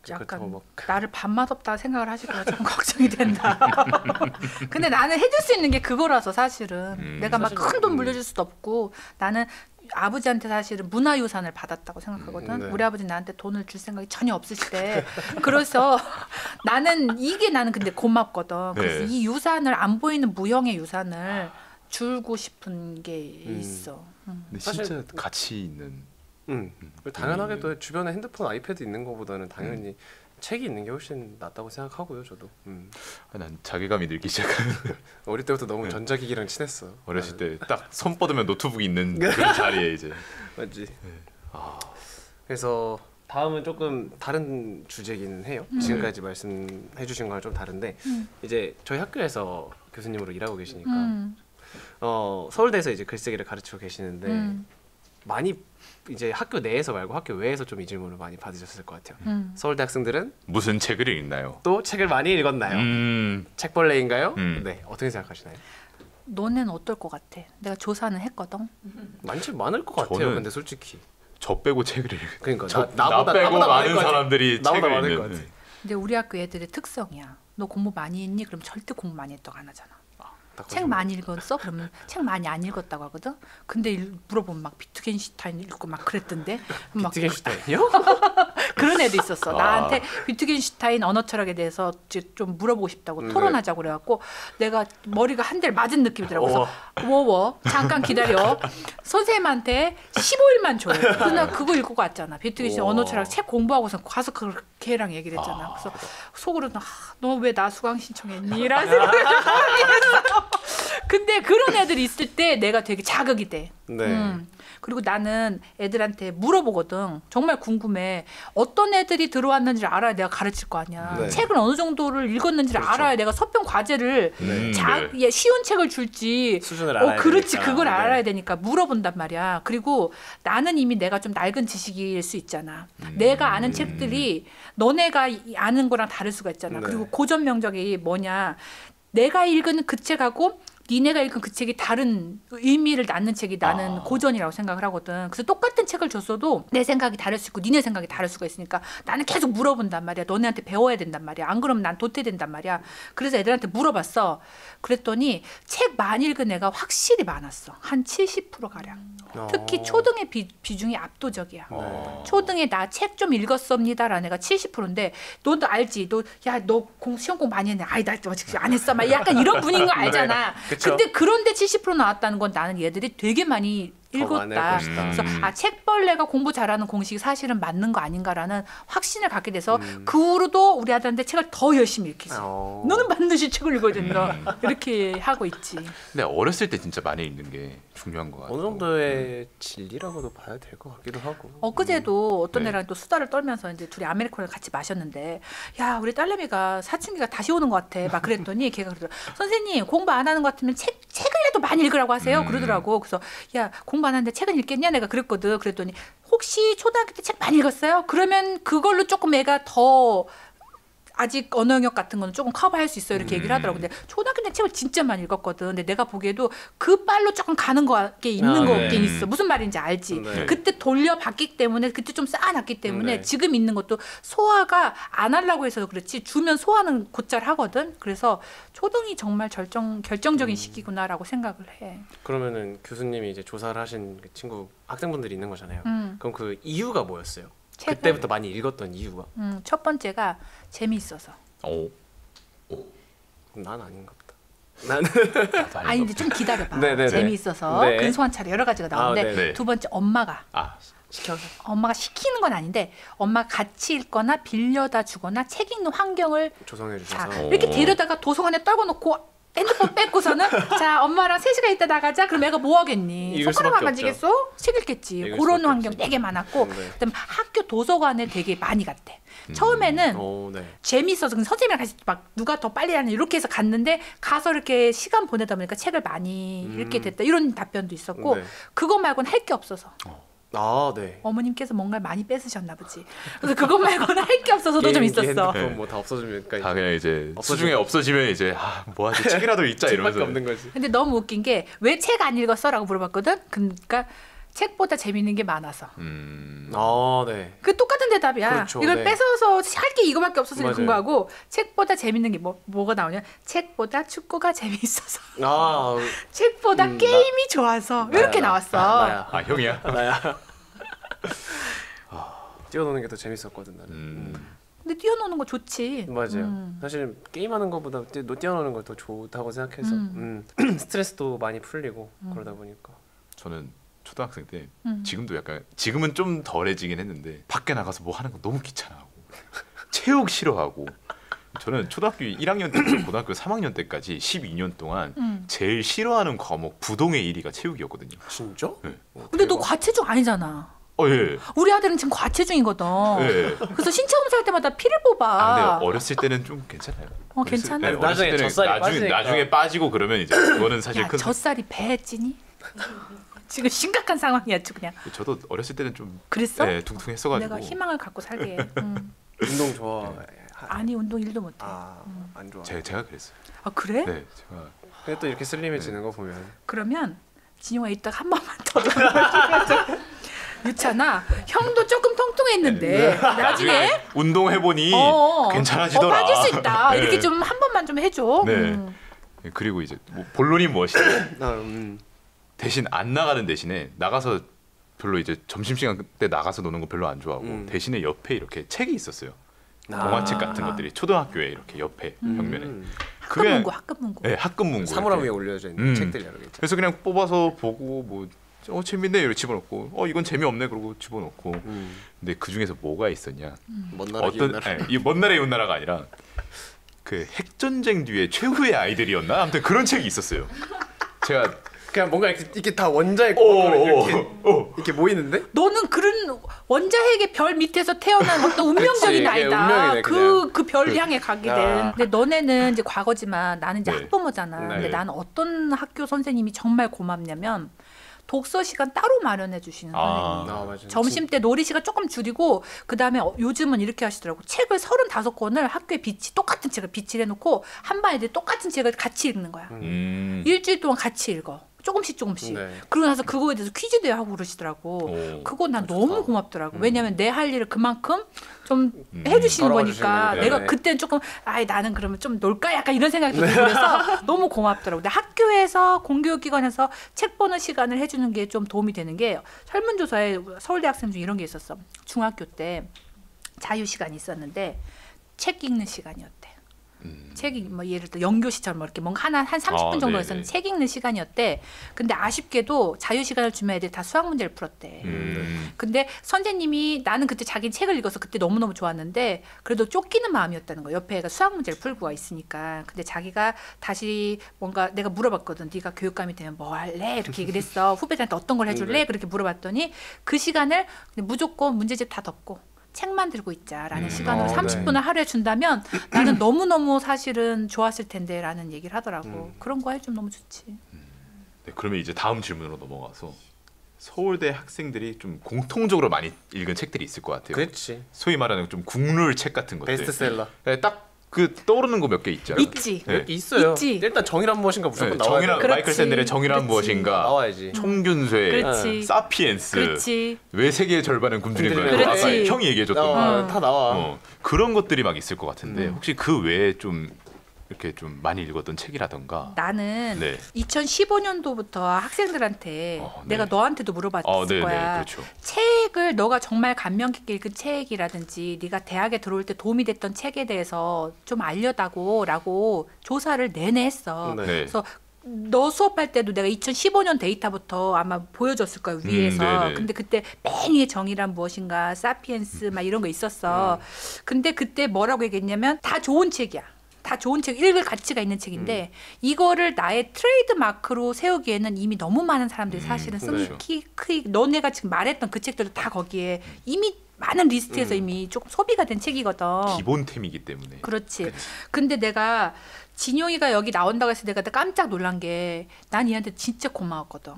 약간 뭐 나를 밥맛 없다 생각을 하시거나 좀 걱정이 된다. 근데 나는 해줄 수 있는 게 그거라서 사실은 내가 막 큰 돈 물려줄 수도 없고 나는 아버지한테 사실은 문화유산을 받았다고 생각하거든. 네. 우리 아버지 나한테 돈을 줄 생각이 전혀 없으시대. 그래서 나는 이게 나는 근데 고맙거든. 그래서 이 유산을 안 보이는 무형의 유산을 주고 싶은 게 있어. 근데 진짜 가치 있는. 당연하게도 주변에 핸드폰, 아이패드 있는 것보다는 당연히 책이 있는 게 훨씬 낫다고 생각하고요, 저도. 난 자괴감이 들기 시작하는. 어릴 때부터 너무 전자기기랑 친했어. 어렸을 때 딱 손 뻗으면 노트북이 있는 그런 자리에 이제. 맞지. 그래서 다음은 조금 다른 주제기는 해요. 지금까지 말씀해주신 거랑 좀 다른데 이제 저희 학교에서 교수님으로 일하고 계시니까 서울대에서 이제 글쓰기를 가르치고 계시는데 많이 이제 학교 내에서 말고 학교 외에서 좀 이 질문을 많이 받으셨을 것 같아요. 서울대 학생들은 무슨 책을 읽나요? 또 책을 많이 읽었나요? 책벌레인가요? 네, 어떻게 생각하시나요? 너는 어떨 것 같아? 내가 조사는 했거든. 많을 것 같아요. 저는 근데 솔직히 저 빼고 책을 읽. 그러니까 나 빼고 많은 사람들이 나보다 책을 많을 읽는. 것 같아. 근데 우리 학교 애들의 특성이야. 너 공부 많이 했니? 그럼 절대 공부 많이 했다고 안 하잖아. 책 많이 읽었어? 그러면 책 많이 안 읽었다고 하거든. 근데 물어보면 막 비트겐슈타인 읽고 막 그랬던데. 막 비트겐슈타인요? 그런 애도 있었어. 나한테 비트겐슈타인 언어 철학에 대해서 좀 물어보고 싶다고 토론하자고 그래갖고 내가 머리가 한 대를 맞은 느낌이더라고. 그래서 워워 잠깐 기다려. 선생님한테 15일만 줘요. 그래서 나 그거 읽고 왔잖아. 비트겐슈타인 언어 철학 책 공부하고서 가서 걔랑 얘기를 했잖아. 그래서 속으로 너 왜 나 수강 신청했니? 이런 생각을 했어. 근데 그런 애들이 있을 때 내가 되게 자극이 돼. 네. 그리고 나는 애들한테 물어보거든. 정말 궁금해. 어떤 애들이 들어왔는지를 알아야 내가 가르칠 거 아니야. 네. 책을 어느 정도를 읽었는지를 그렇죠. 알아야 내가 서평 과제를 네. 쉬운 책을 줄지. 수준을 알아야 그렇지. 되니까. 그걸 네. 알아야 되니까 물어본단 말이야. 그리고 나는 이미 내가 좀 낡은 지식일 수 있잖아. 내가 아는 책들이 너네가 아는 거랑 다를 수가 있잖아. 네. 그리고 고전 명작이 뭐냐. 내가 읽은 그 책하고 니네가 읽은 그 책이 다른 의미를 낳는 책이 나는 고전이라고 생각을 하거든. 그래서 똑같은 책을 줬어도 내 생각이 다를 수 있고 니네 생각이 다를 수가 있으니까 나는 계속 물어본단 말이야. 너네한테 배워야 된단 말이야. 안 그러면 난 도태된단 말이야. 그래서 애들한테 물어봤어. 그랬더니 책 많이 읽은 애가 확실히 많았어. 한 70%가량. 특히 초등의 비중이 압도적이야. 초등에 나 책 좀 읽었습니다라는 애가 70%인데 너도 알지? 너 시험 공부 많이 했네. 아이 나 안 했어. 막 약간 이런 분인 거 알잖아. 그쵸. 근데 그런데 70% 나왔다는 건 나는 얘들이 되게 많이 읽었다. 그래서 책벌레가 공부 잘하는 공식이 사실은 맞는 거 아닌가라는 확신을 갖게 돼서 그 후로도 우리 아들한테 책을 더 열심히 읽히지. 너는 반드시 책을 읽어야 된다. 이렇게 하고 있지. 근데 어렸을 때 진짜 많이 읽는 게 중요한 것 같아요. 어느 정도의 진리라고도 봐야 될 것 같기도 하고. 엊그제도 어떤 네. 애랑 또 수다를 떨면서 이제 둘이 아메리카노를 같이 마셨는데 야 우리 사춘기가 다시 오는 것 같아. 막 그랬더니 걔가 그러더라. 선생님 공부 안 하는 것 같으면 책을라도 많이 읽으라고 하세요. 그러더라고. 그래서 야 공부 안 하는데 책은 읽겠냐 내가 그랬거든. 그랬더니 혹시 초등학교 때 책 많이 읽었어요? 그러면 그걸로 조금 애가 더 아직 언어 영역 같은 거는 조금 커버할 수 있어요. 이렇게 얘기를 하더라고. 근데 초등학교 때 책을 진짜 많이 읽었거든. 근데 내가 보기에도 그 빨로 조금 가는 게 있는 네. 거긴 있어. 무슨 말인지 알지? 네. 그때 돌려봤기 때문에 그때 좀 쌓아놨기 때문에 네. 지금 있는 것도 소화가 안 하려고 해서 그렇지 주면 소화는 곧잘 하거든. 그래서 초등이 정말 결정적인 시기구나라고 생각을 해. 그러면은 교수님이 이제 조사를 하신 그 친구 학생분들이 있는 거잖아요. 그럼 그 이유가 뭐였어요? 책을? 그때부터 많이 읽었던 이유가? 첫 번째가 재미있어서. 그럼 난 아닌가 보다. 나는 나도 아니 근데 좀 기다려봐. 네네네. 재미있어서 네. 근소한 차례 여러 가지가 나오는데 네네. 두 번째 엄마가 시켜서 엄마가 시키는 건 아닌데 엄마가 같이 읽거나 빌려다 주거나 책 읽는 환경을 조성해 자 주셔서 이렇게 데려다가 도서관에 떨궈놓고 핸드폰 뺏고서는 자 엄마랑 3시간 있다 나가자. 그럼 애가 뭐 하겠니? 읽을 손가락만 수밖에 만지겠어? 책 읽겠지. 읽을 그런 수밖에 환경 없지. 되게 많았고 네. 그다음에 학교 도서관에 되게 많이 갔대. 처음에는 네. 재미있어서 그냥 선생님이랑 같이 막 누가 더 빨리 하냐 이렇게 해서 갔는데 가서 이렇게 시간 보내다 보니까 책을 많이 읽게 됐다 이런 답변도 있었고 네. 그거 말고는 할 게 없어서 네. 어머님께서 뭔가 많이 뺏으셨나 보지. 그래서 그거 말고는 할 게 없어서도 좀 있었어. 핸드폰 뭐다 없어지니까 다 그냥 이제 없어지면- 수중에 없어지면 이제 뭐하지 책이라도 읽자 책밖에 이러면서 없는 거지. 근데 너무 웃긴 게 왜 책 안 읽었어라고 물어봤거든. 그러니까 책보다 재밌는 게 많아서. 네. 그 똑같은 대답이야. 그렇죠, 이걸 네. 뺏어서 할 게 이거밖에 없어서 읽은 맞아요. 거하고 책보다 재밌는 게 뭐가 나오냐? 책보다 축구가 재미있어서. 책보다 게임이 좋아서 이렇게 나왔어. 나야. 형이야? 나야. 뛰어노는 게 더 재밌었거든 나는. 근데 뛰어노는 거 좋지. 맞아요. 사실 게임하는 것보다 뛰어노는 걸 더 좋다고 생각해서 스트레스도 많이 풀리고 그러다 보니까. 저는 초등학생 때 지금도 약간 지금은 좀 덜해지긴 했는데 밖에 나가서 뭐 하는 거 너무 귀찮아하고 체육 싫어하고 저는 초등학교 1학년 때부터 고등학교 3학년 때까지 12년 동안 제일 싫어하는 과목 부동의 1위가 체육이었거든요. 진짜? 네. 근데 너 과체중 아니잖아. 예. 우리 아들은 지금 과체중이거든. 예. 그래서 신체 검사할 때마다 피를 뽑아. 근데 어렸을 때는 좀 괜찮아요. 괜찮아? 어렸을 나중에 때는 젖살이 빠지니까. 나중에 빠지고 그러면 이제 그거는 사실 야, 큰 젖살이 배에 찌니? 지금 심각한 상황이야, 그냥. 저도 어렸을 때는 좀 그랬어? 네, 둥퉁했어가지고 내가 희망을 갖고 살게. 운동 좋아. 아니 운동 일도 못해. 안 좋아. 제가 그랬어요. 아 그래? 네, 제가 근데 또 이렇게 슬림해지는 거 보면 그러면 진영아 이따가 한 번만 더 놀아줘. 유찬아, 형도 조금 통통했는데 나중에 운동해 보니 괜찮아지더라. 빠질 수 있다. 네. 이렇게 좀 한 번만 좀 해줘. 네. 그리고 이제 뭐 본론이 무엇이든 나 대신 안 나가는 대신에 나가서 별로 이제 점심시간 때 나가서 노는 거 별로 안 좋아하고 대신에 옆에 이렇게 책이 있었어요. 동화책 같은 것들이 초등학교에 이렇게 옆에 벽면에 학급문고, 학급문고. 네, 학급문고 사물함 위에 이렇게. 올려져 있는 책들 여러 개 있죠. 그래서 그냥 뽑아서 보고 뭐 재밌네 이렇게 집어넣고 이건 재미없네 그러고 집어넣고 근데 그 중에서 뭐가 있었냐 먼 나라 기운 나라. 이먼 나라 이웃 나라가 아니라 그 핵전쟁 뒤에 최후의 아이들이었나 아무튼 그런 책이 있었어요. 제가 그냥 뭔가 이렇게 다 원자의 이렇게 이렇게 모이는데 너는 그런 원자핵의 별 밑에서 태어난 어떤 운명적인 그치, 아이다. 운명이네, 그 별 향해 가게 된. 아. 근데 너네는 이제 과거지만 나는 이제 네. 학부모잖아. 네. 근데 나는 어떤 학교 선생님이 정말 고맙냐면 독서 시간 따로 마련해 주시는 선생님. 맞아. 점심 때 놀이 시간 조금 줄이고 그다음에 요즘은 이렇게 하시더라고. 책을 35권을 학교에 똑같은 책을 비치를 해놓고 한 반 애들이 똑같은 책을 같이 읽는 거야. 일주일 동안 같이 읽어. 조금씩. 네. 그러고 나서 그거에 대해서 퀴즈 대하고 그러시더라고. 그거 난 너무 고맙더라고. 왜냐면 내 할 일을 그만큼 좀 해주시는 거니까. 덜어주시는 내가 네. 그때는 조금 나는 그러면 좀 놀까 약간 이런 생각이 들고 그래서 너무 고맙더라고. 근데 학교에서 공교육기관에서 책 보는 시간을 해주는 게 좀 도움이 되는 게 설문조사에 서울대 학생 중에 이런 게 있었어. 중학교 때 자유 시간이 있었는데 책 읽는 시간이었대. 책이 뭐 예를 들어 연교시처럼 이렇게 뭔가 한 30분 정도 했었는데 책 읽는 시간이었대. 근데 아쉽게도 자유 시간을 주면 애들이 다 수학 문제를 풀었대. 근데 선생님이 나는 그때 자기 책을 읽어서 그때 너무너무 좋았는데 그래도 쫓기는 마음이었다는 거야. 옆에 애가 수학 문제를 풀고 와 있으니까. 근데 자기가 다시 뭔가 내가 물어봤거든. 네가 교육감이 되면 뭐 할래? 이렇게 얘기를 했어. 후배들한테 어떤 걸 해줄래? 그렇게 물어봤더니 그 시간을 무조건 문제집 다 덮고 책만 들고 있자라는 시간으로 30분을 하루에 준다면 나는 너무너무 사실은 좋았을 텐데라는 얘기를 하더라고. 그런 거 해주면 너무 좋지. 네, 그러면 이제 다음 질문으로 넘어가서 서울대 학생들이 좀 공통적으로 많이 읽은 책들이 있을 것 같아요. 그렇지. 소위 말하는 좀 국룰 책 같은 것들. 베스트셀러. 네, 딱 그 떠오르는 거 몇 개 있잖아요. 있지. 네. 있어요. 있지. 일단 정의란 무엇인가 무조건 네, 나와야 정의란 돼. 그렇지. 마이클 샌델의 정의란 그렇지. 무엇인가, 나와야지. 총균쇠, 그렇지. 사피엔스, 그렇지. 왜 세계의 절반은 굶주린 거야. 그렇지. 아까 형이 얘기해줬던 거. 다 나와. 그런 것들이 막 있을 것 같은데 혹시 그 외에 좀 이렇게 좀 많이 읽었던 책이라던가. 나는 네. 2015년도부터 학생들한테 네. 내가 너한테도 물어봤을 네, 거야. 네, 그렇죠. 책을 너가 정말 감명 깊게 읽은 책이라든지 네가 대학에 들어올 때 도움이 됐던 책에 대해서 좀 알려다고라고 조사를 내내 했어. 네. 그래서 너 수업할 때도 내가 2015년 데이터부터 아마 보여줬을 거야 위에서. 네네. 근데 그때 맨 위에 정의란 무엇인가, 사피엔스 막 이런 거 있었어. 근데 그때 뭐라고 얘기했냐면 다 좋은 책이야. 다 좋은 책, 읽을 가치가 있는 책인데 이거를 나의 트레이드 마크로 세우기에는 이미 너무 많은 사람들이 사실은 그렇죠. 너네가 지금 말했던 그 책들도 다 거기에 이미 많은 리스트에서 이미 조금 소비가 된 책이거든. 기본템이기 때문에. 그렇지. 근데 내가 진용이가 여기 나온다고 해서 내가 깜짝 놀란 게 난 얘한테 진짜 고마웠거든.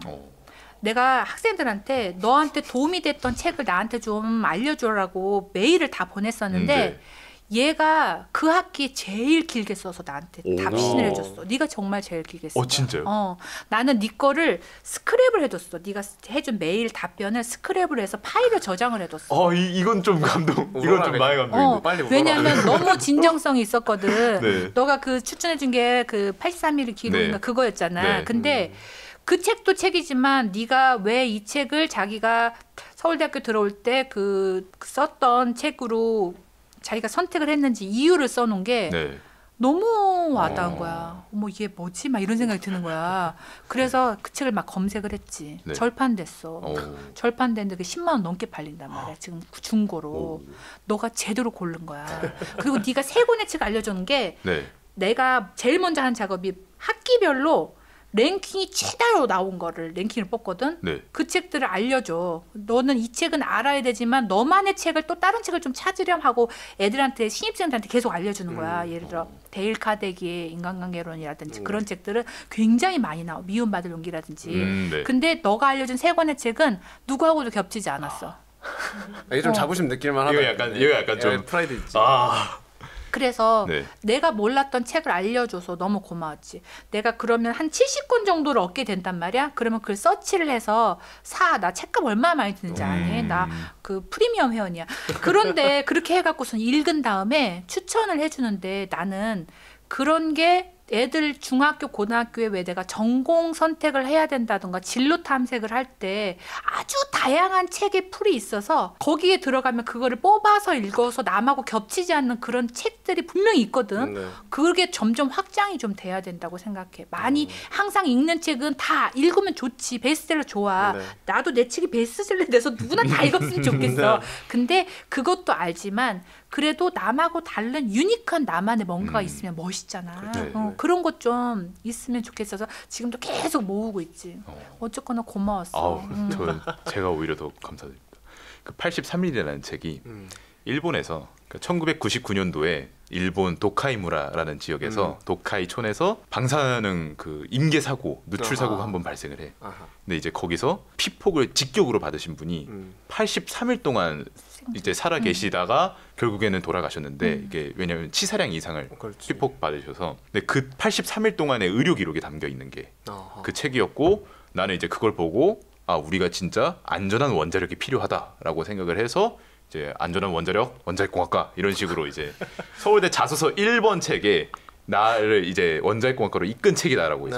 내가 학생들한테 너한테 도움이 됐던 책을 나한테 좀 알려주라고 메일을 다 보냈었는데 네. 얘가 그 학기에 제일 길게 써서 나한테 오. 답신을 해줬어. 네가 정말 제일 길게 써. 진짜요? 나는 네 거를 스크랩을 해뒀어. 네가 해준 메일 답변을 스크랩을 해서 파일을 저장을 해뒀어. 이건 좀 감동. 이건 좀 많이 감동인데. 빨리 왜냐하면 너무 진정성이 있었거든. 네. 너가 그 추천해준 게 그 83mm 기록인가 네. 그거였잖아. 네. 근데 그 책도 책이지만 네가 왜 이 책을 자기가 서울대학교 들어올 때 그 썼던 책으로 자기가 선택을 했는지 이유를 써놓은 게 네. 너무 와닿은 거야. 어머 이게 뭐지? 막 이런 생각이 드는 거야. 그래서 그 책을 막 검색을 했지. 네. 절판됐어. 절판됐는데 그 10만 원 넘게 팔린단 말이야. 지금 중고로. 너가 제대로 고른 거야. 그리고 네가 세 권의 책 알려주는 게 네. 내가 제일 먼저 한 작업이 학기별로 랭킹이 최다로 나온 거를 랭킹을 뽑거든. 네. 그 책들을 알려줘. 너는 이 책은 알아야 되지만 너만의 책을 또 다른 책을 좀 찾으렴 하고 애들한테 신입생들한테 계속 알려주는 거야. 예를 들어 데일 카네기의 인간관계론이라든지 그런 책들은 굉장히 많이 나와. 미움받을 용기라든지. 네. 근데 너가 알려준 세 권의 책은 누구하고도 겹치지 않았어. 이게 좀 자부심 느낄만 하다. 이거 약간 좀 프라이드 있지. 그래서 네. 내가 몰랐던 책을 알려줘서 너무 고마웠지. 내가 그러면 한 70권 정도를 얻게 된단 말이야. 그러면 그걸 서치를 해서 나 책값 얼마나 많이 드는지 아니? 나 그 프리미엄 회원이야. 그런데 그렇게 해갖고선 읽은 다음에 추천을 해주는데 나는 그런 게 애들 중학교, 고등학교에 왜 내가 전공 선택을 해야 된다던가 진로 탐색을 할 때 아주 다양한 책의 풀이 있어서 거기에 들어가면 그거를 뽑아서 읽어서 남하고 겹치지 않는 그런 책들이 분명히 있거든. 네. 그게 점점 확장이 좀 돼야 된다고 생각해. 많이 항상 읽는 책은 다 읽으면 좋지. 베스트셀러 좋아. 네. 나도 내 책이 베스트셀러 돼서 누구나 다 읽었으면 좋겠어. 근데 그것도 알지만 그래도 남하고 다른 유니크한 나만의 뭔가가 있으면 멋있잖아. 그렇죠. 그런 것 좀 있으면 좋겠어서 지금도 계속 모으고 있지. 어쨌거나 고마웠어. 제가 오히려 더 감사드립니다. 그 83일이라는 책이 일본에서 1999년도에 일본 도카이무라라는 지역에서 도카이촌에서 방사능 그 임계 사고, 누출 사고가 한번 발생을 해. 근데 이제 거기서 피폭을 직격으로 받으신 분이 83일 동안 이제 살아 계시다가 결국에는 돌아가셨는데 이게 왜냐하면 치사량 이상을 피폭 받으셔서 근데 그 83일 동안의 의료 기록이 담겨 있는 게 그 책이었고 나는 이제 그걸 보고 우리가 진짜 안전한 원자력이 필요하다라고 생각을 해서 이제 안전한 원자력 원자력공학과 이런 식으로 이제 서울대 자소서 1번 책에 나를 이제 원자력공학과로 이끈 책이다라고 이제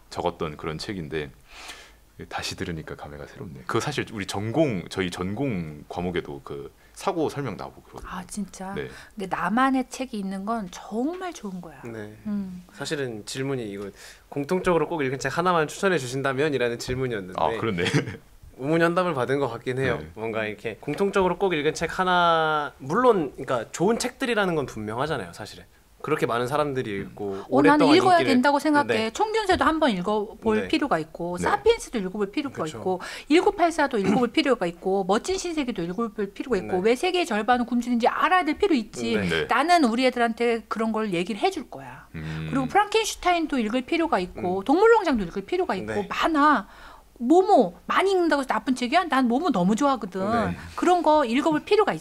적었던 그런 책인데 다시 들으니까 감회가 새롭네. 그거 사실 저희 전공 과목에도 그 사고 설명 나오고 그러거든요. 아 진짜. 네. 근데 나만의 책이 있는 건 정말 좋은 거야. 네. 사실은 질문이 이거 공통적으로 꼭 읽은 책 하나만 추천해 주신다면이라는 질문이었는데. 그렇네. 우문현답을 받은 것 같긴 해요. 네. 뭔가 이렇게 공통적으로 꼭 읽은 책 하나, 물론 그러니까 좋은 책들이라는 건 분명하잖아요, 사실은. 그렇게 많은 사람들이 읽고 오랫동안 나는 읽어야 인기를... 된다고 생각해. 네. 총균세도 한번 읽어볼 네. 필요가 있고 네. 사피엔스도 읽어볼 필요가 그쵸. 있고 1984도 읽어볼 필요가 있고 멋진 신세계도 읽어볼 필요가 있고 네. 왜 세계의 절반은 굶주린지 알아야 될 필요 있지. 네. 네. 나는 우리 애들한테 그런 걸 얘기를 해줄 거야. 그리고 프랑켄슈타인도 읽을 필요가 있고 동물농장도 읽을 필요가 있고 네. 많아. 모모 많이 읽는다고 해서 나쁜 책이야? 난 모모 너무 좋아하거든. 네. 그런 거 읽어볼 필요가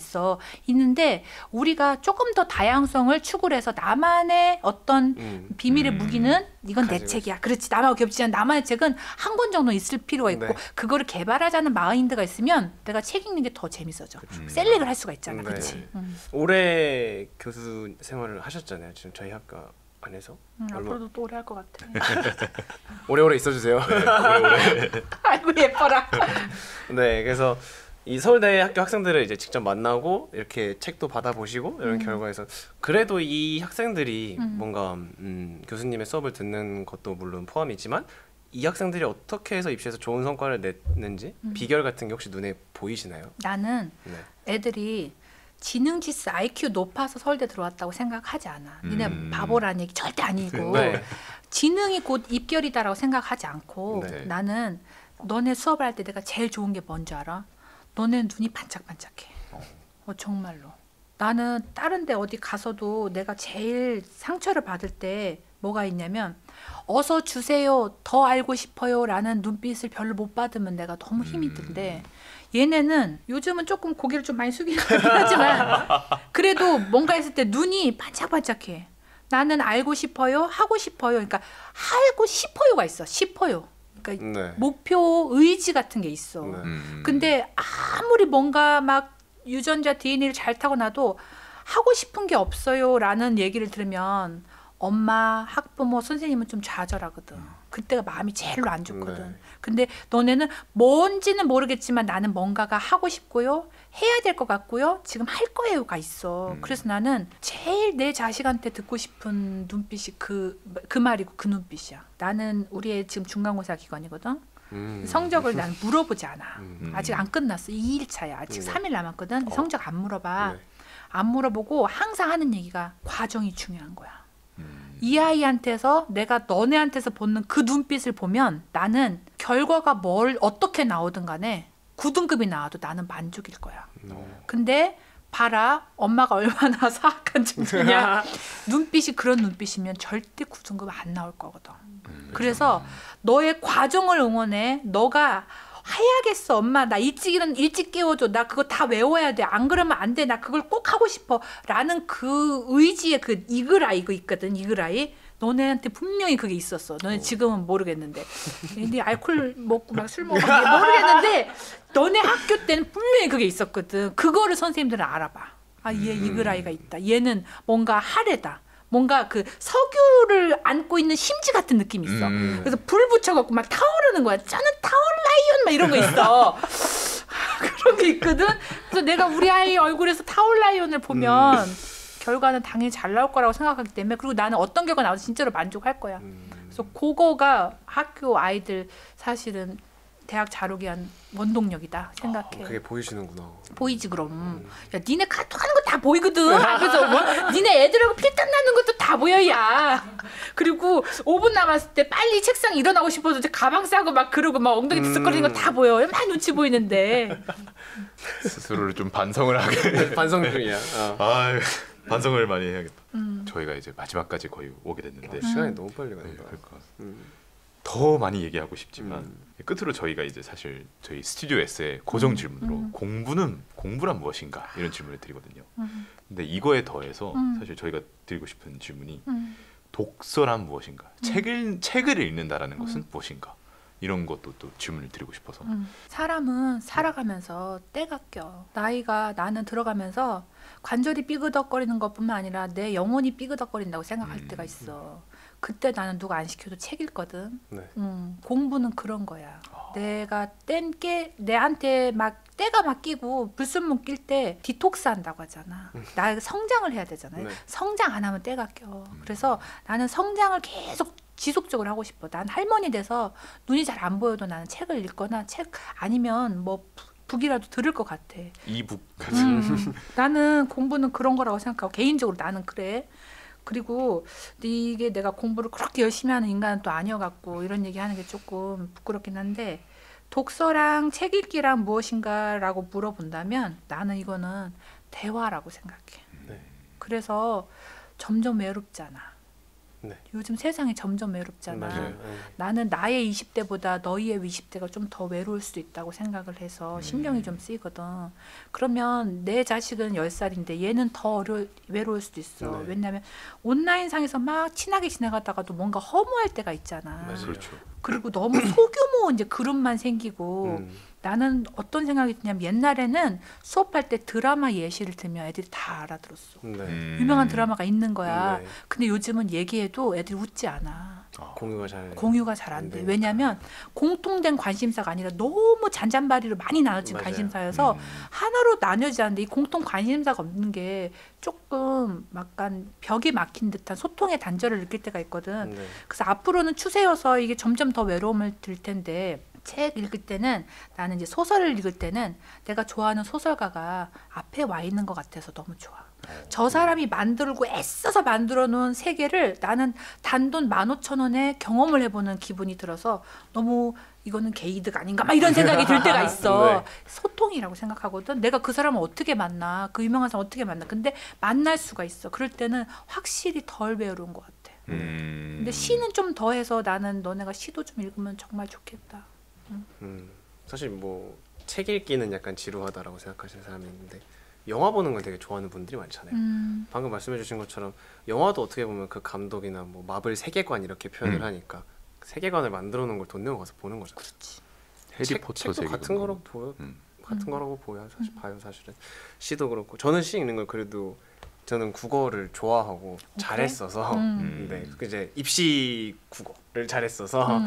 있는데 우리가 조금 더 다양성을 추구를 해서 나만의 어떤 비밀의 무기는 이건 내 책이야. 그렇지. 남하고 겹치지 않은 나만의 책은 한 권 정도 있을 필요가 있고 네. 그거를 개발하자는 마인드가 있으면 내가 책 읽는 게 더 재밌어져. 셀렉을 할 수가 있잖아. 네. 그렇지. 올해 교수 생활을 하셨잖아요. 지금 저희 학과 안에서 앞으로도 또 오래 할 것 같아. 오래오래 있어주세요. 아이고 예뻐라. 네, 그래서 이 서울대 학교 학생들을 이제 직접 만나고 이렇게 책도 받아보시고 이런 결과에서 그래도 이 학생들이 뭔가 교수님의 수업을 듣는 것도 물론 포함이지만 이 학생들이 어떻게 해서 입시에서 좋은 성과를 냈는지 비결 같은 게 혹시 눈에 보이시나요? 나는 네. 애들이 지능 지수 IQ 높아서 서울대 들어왔다고 생각하지 않아. 니네 바보라는 얘기 절대 아니고 네. 지능이 곧 입결이다라고 생각하지 않고 네. 나는 너네 수업을 할 때 내가 제일 좋은 게 뭔지 알아? 너네 눈이 반짝반짝해. 정말로. 나는 다른 데 어디 가서도 내가 제일 상처를 받을 때 뭐가 있냐면 어서 주세요. 더 알고 싶어요. 라는 눈빛을 별로 못 받으면 내가 너무 힘이 든데 얘네는 요즘은 조금 고개를 좀 많이 숙이긴 하지만 그래도 뭔가 했을 때 눈이 반짝반짝해. 나는 알고 싶어요. 하고 싶어요. 그러니까 하고 싶어요가 있어. 싶어요. 그러니까 네. 목표, 의지 같은 게 있어. 네. 근데 아무리 뭔가 막 유전자 DNA를 잘 타고나도 하고 싶은 게 없어요라는 얘기를 들으면 엄마, 학부모, 선생님은 좀 좌절하거든. 그때가 마음이 제일로 안 좋거든. 네. 근데 너네는 뭔지는 모르겠지만 나는 뭔가가 하고 싶고요. 해야 될 것 같고요. 지금 할 거예요가 있어. 그래서 나는 제일 내 자식한테 듣고 싶은 눈빛이 그 말이고 그 눈빛이야. 나는 우리 애 지금 중간고사 기간이거든. 성적을 난 물어보지 않아. 아직 안 끝났어. 2일차야. 아직 3일 남았거든. 성적 안 물어봐. 네. 안 물어보고 항상 하는 얘기가 과정이 중요한 거야. 이 아이한테서 내가 너네한테서 보는 그 눈빛을 보면 나는 결과가 뭘 어떻게 나오든 간에 9등급이 나와도 나는 만족일 거야. 근데 봐라 엄마가 얼마나 사악한 친구냐. 눈빛이 그런 눈빛이면 절대 9등급 안 나올 거거든. 그래서 너의 과정을 응원해. 너가 해야겠어 엄마 나 일찍 깨워줘 나 그거 다 외워야 돼 안 그러면 안 돼 나 그걸 꼭 하고 싶어 라는 그 의지의 그 이글아이 그 있거든 이글아이 너네한테 분명히 그게 있었어 너네 지금은 모르겠는데 네 알코올 먹고 막 술 먹고 모르겠는데 너네 학교 때는 분명히 그게 있었거든 그거를 선생님들은 알아봐 아 얘 이글아이가 있다 얘는 뭔가 하래다 뭔가 그 석유를 안고 있는 심지 같은 느낌이 있어. 그래서 불 붙여갖고 막 타오르는 거야. 저는 타올라이온 막 이런 거 있어. 그런 게 있거든. 그래서 내가 우리 아이 얼굴에서 타올라이온을 보면 결과는 당연히 잘 나올 거라고 생각하기 때문에 그리고 나는 어떤 결과 나와도 진짜로 만족할 거야. 그래서 그거가 학교 아이들 사실은 대학 잘 오게 한 원동력이다 생각해. 그게 보이시는구나. 보이지 그럼. 야 니네 카톡하는 거 다 보이거든. 그래서 니네 애들하고 필담 나는 것도 다 보여 야. 그리고 5분 남았을 때 빨리 책상 일어나고 싶어서 가방 싸고 막 그러고 막 엉덩이 드쓱거리는 거 다 보여. 막 눈치 보이는데. 스스로를 좀 반성을 하게. 반성 중이야. 아유, 반성을 많이 해야겠다. 저희가 이제 마지막까지 거의 오게 됐는데 시간이 너무 빨리 간다. 네, 그러니까. 더 많이 얘기하고 싶지만 끝으로 저희가 이제 사실 저희 스튜디오 에세이 고정 질문으로 공부란 무엇인가 이런 질문을 드리거든요. 근데 이거에 더해서 사실 저희가 드리고 싶은 질문이 독서란 무엇인가? 책을 읽는다라는 것은 무엇인가? 이런 것도 또 질문을 드리고 싶어서. 사람은 살아가면서 때가 껴. 나는 들어가면서 관절이 삐그덕거리는 것뿐만 아니라 내 영혼이 삐그덕거린다고 생각할 때가 있어. 그때 나는 누가 안 시켜도 책 읽거든. 네. 공부는 그런 거야. 내가 내한테 막 때가 막 끼고 불순물 낄 때 디톡스 한다고 하잖아. 나 성장을 해야 되잖아요. 네. 성장 안 하면 때가 껴. 그래서 나는 성장을 계속 지속적으로 하고 싶어. 난 할머니 돼서 눈이 잘 안 보여도 나는 책을 읽거나 책 아니면 뭐 북이라도 들을 것 같아. 이북 같은. 나는 공부는 그런 거라고 생각하고 개인적으로 나는 그래. 그리고 이게 내가 공부를 그렇게 열심히 하는 인간은 또 아니어갖고 이런 얘기하는 게 조금 부끄럽긴 한데 독서랑 책 읽기랑 무엇인가라고 물어본다면 나는 이거는 대화라고 생각해. 네. 그래서 점점 외롭잖아. 네. 요즘 세상이 점점 외롭잖아. 맞아요. 네. 나는 나의 20대보다 너희의 20대가 좀 더 외로울 수도 있다고 생각을 해서 신경이 좀 쓰이거든. 그러면 내 자식은 10살인데 얘는 더 외로울 수도 있어. 네. 왜냐하면 온라인상에서 막 친하게 지내가다가도 뭔가 허무할 때가 있잖아. 맞아요. 그렇죠. 그리고 너무 소규모 이제 그룹만 생기고 나는 어떤 생각이 드냐면 옛날에는 수업할 때 드라마 예시를 들면 애들이 다 알아들었어. 네. 유명한 드라마가 있는 거야. 네. 근데 요즘은 얘기해도 애들이 웃지 않아. 공유가 잘 안 돼. 왜냐하면 공통된 관심사가 아니라 너무 잔잔바리로 많이 나눠진 맞아요. 관심사여서 하나로 나뉘어지지 않는데 이 공통 관심사가 없는 게 조금 약간 벽이 막힌 듯한 소통의 단절을 느낄 때가 있거든. 네. 그래서 앞으로는 추세여서 이게 점점 더 외로움을 들 텐데 책 읽을 때는 나는 이제 소설을 읽을 때는 내가 좋아하는 소설가가 앞에 와 있는 것 같아서 너무 좋아. 저 사람이 만들고 애써서 만들어 놓은 세계를 나는 단돈 15,000원에 경험을 해보는 기분이 들어서 너무 이거는 게이득 아닌가 막 이런 생각이 들 때가 있어. 네. 소통이라고 생각하거든. 내가 그 사람을 어떻게 만나, 그 유명한 사람 어떻게 만나. 근데 만날 수가 있어. 그럴 때는 확실히 덜 외로운 것 같아. 근데 시는 좀 더해서 나는 너네가 시도 좀 읽으면 정말 좋겠다. 사실 뭐 책 읽기는 약간 지루하다라고 생각하시는 사람이 있는데 영화 보는 걸 되게 좋아하는 분들이 많잖아요. 방금 말씀해주신 것처럼 영화도 어떻게 보면 그 감독이나 뭐 마블 세계관 이렇게 표현을 하니까 세계관을 만들어 놓은 걸 돈 내고 가서 보는 거잖아요. 그렇지. 해리포터 책도 세계 같은 거라고 보여. 같은 거라고 보여. 사실 봐요, 사실은. 시도 그렇고 저는 시 읽는 걸 그래도 저는 국어를 좋아하고 잘했어서 네, 이제 입시 국어를 잘했어서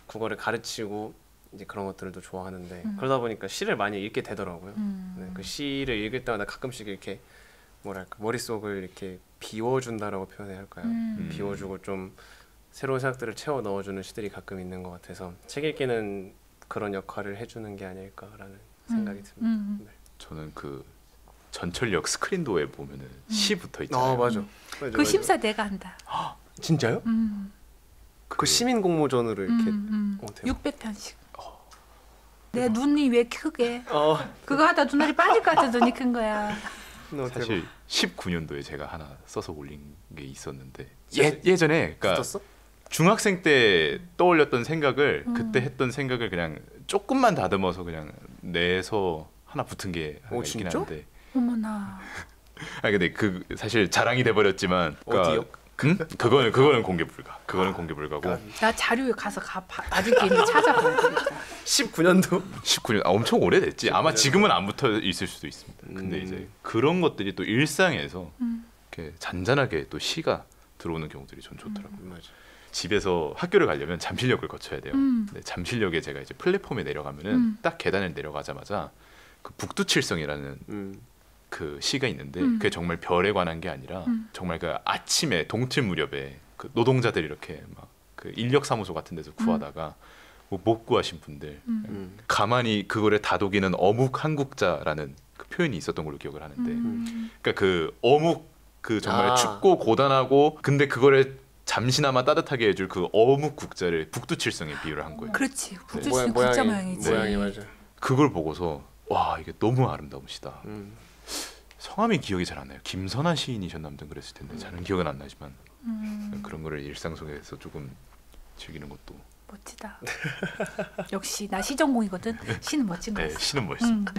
국어를 가르치고 이제 그런 것들도 좋아하는데 그러다 보니까 시를 많이 읽게 되더라고요. 네, 그 시를 읽을 때마다 가끔씩 이렇게 뭐랄까 머릿속을 이렇게 비워준다라고 표현해야 할까요? 비워주고 좀 새로운 생각들을 채워 넣어주는 시들이 가끔 있는 것 같아서 책 읽기는 그런 역할을 해주는 게 아닐까라는 생각이 듭니다. 네. 저는 그 전철역 스크린도어에 보면은 시 붙어 있잖아요. 맞아. 그 심사 내가 한다. 진짜요? 그 시민 공모전으로 이렇게 600편씩. 내 눈이 왜 크게? 그거 하다 눈알이 빠질 것 같아. 눈이 큰 거야. 사실 19년도에 제가 하나 써서 올린 게 있었는데 예전에 그러니까 썼어? 중학생 때 떠올렸던 생각을 그때 했던 생각을 그냥 조금만 다듬어서 그냥 내서 하나 붙은 게 하나 있긴 진짜? 한데. 어머나. 아 근데 그 사실 자랑이 돼 버렸지만 어디요? 그거는 공개 불가. 그거는 공개 불가고. 나 자료에 가서 맞을 게 있는지 찾아봐야 되겠다. 19년도? 19년 엄청 오래됐지. 아마 지금은 안 붙어 있을 수도 있습니다. 근데 이제 그런 것들이 또 일상에서 이렇게 잔잔하게 또 시가 들어오는 경우들이 전 좋더라고요. 맞아. 집에서 학교를 가려면 잠실역을 거쳐야 돼요. 근데 잠실역에 제가 이제 플랫폼에 내려가면은 딱 계단을 내려가자마자 그 북두칠성이라는 그 시가 있는데 그게 정말 별에 관한 게 아니라 정말 그 아침에 동틀 무렵에 그 노동자들이 이렇게 막 그 인력사무소 같은 데서 구하다가 뭐 못 구하신 분들 가만히 그거를 다독이는 어묵 한국자라는 그 표현이 있었던 걸로 기억을 하는데 그러니까 그 어묵 그 정말 춥고 고단하고 근데 그거를 잠시나마 따뜻하게 해줄 그 어묵 국자를 북두칠성에 비유를 한 거예요. 그렇지. 북두칠성 국자 모양이지. 모양이 맞아. 그걸 보고서 와 이게 너무 아름다운 시다. 성함이 기억이 잘 안 나요. 김선아 시인이셨나 아무튼 그랬을 텐데 잘은 기억은 안 나지만 그런 거를 일상 속에서 조금 즐기는 것도 멋지다. 역시 나 시전공이거든. 시는 멋진 거 네, 같아. 시는 멋있습니다.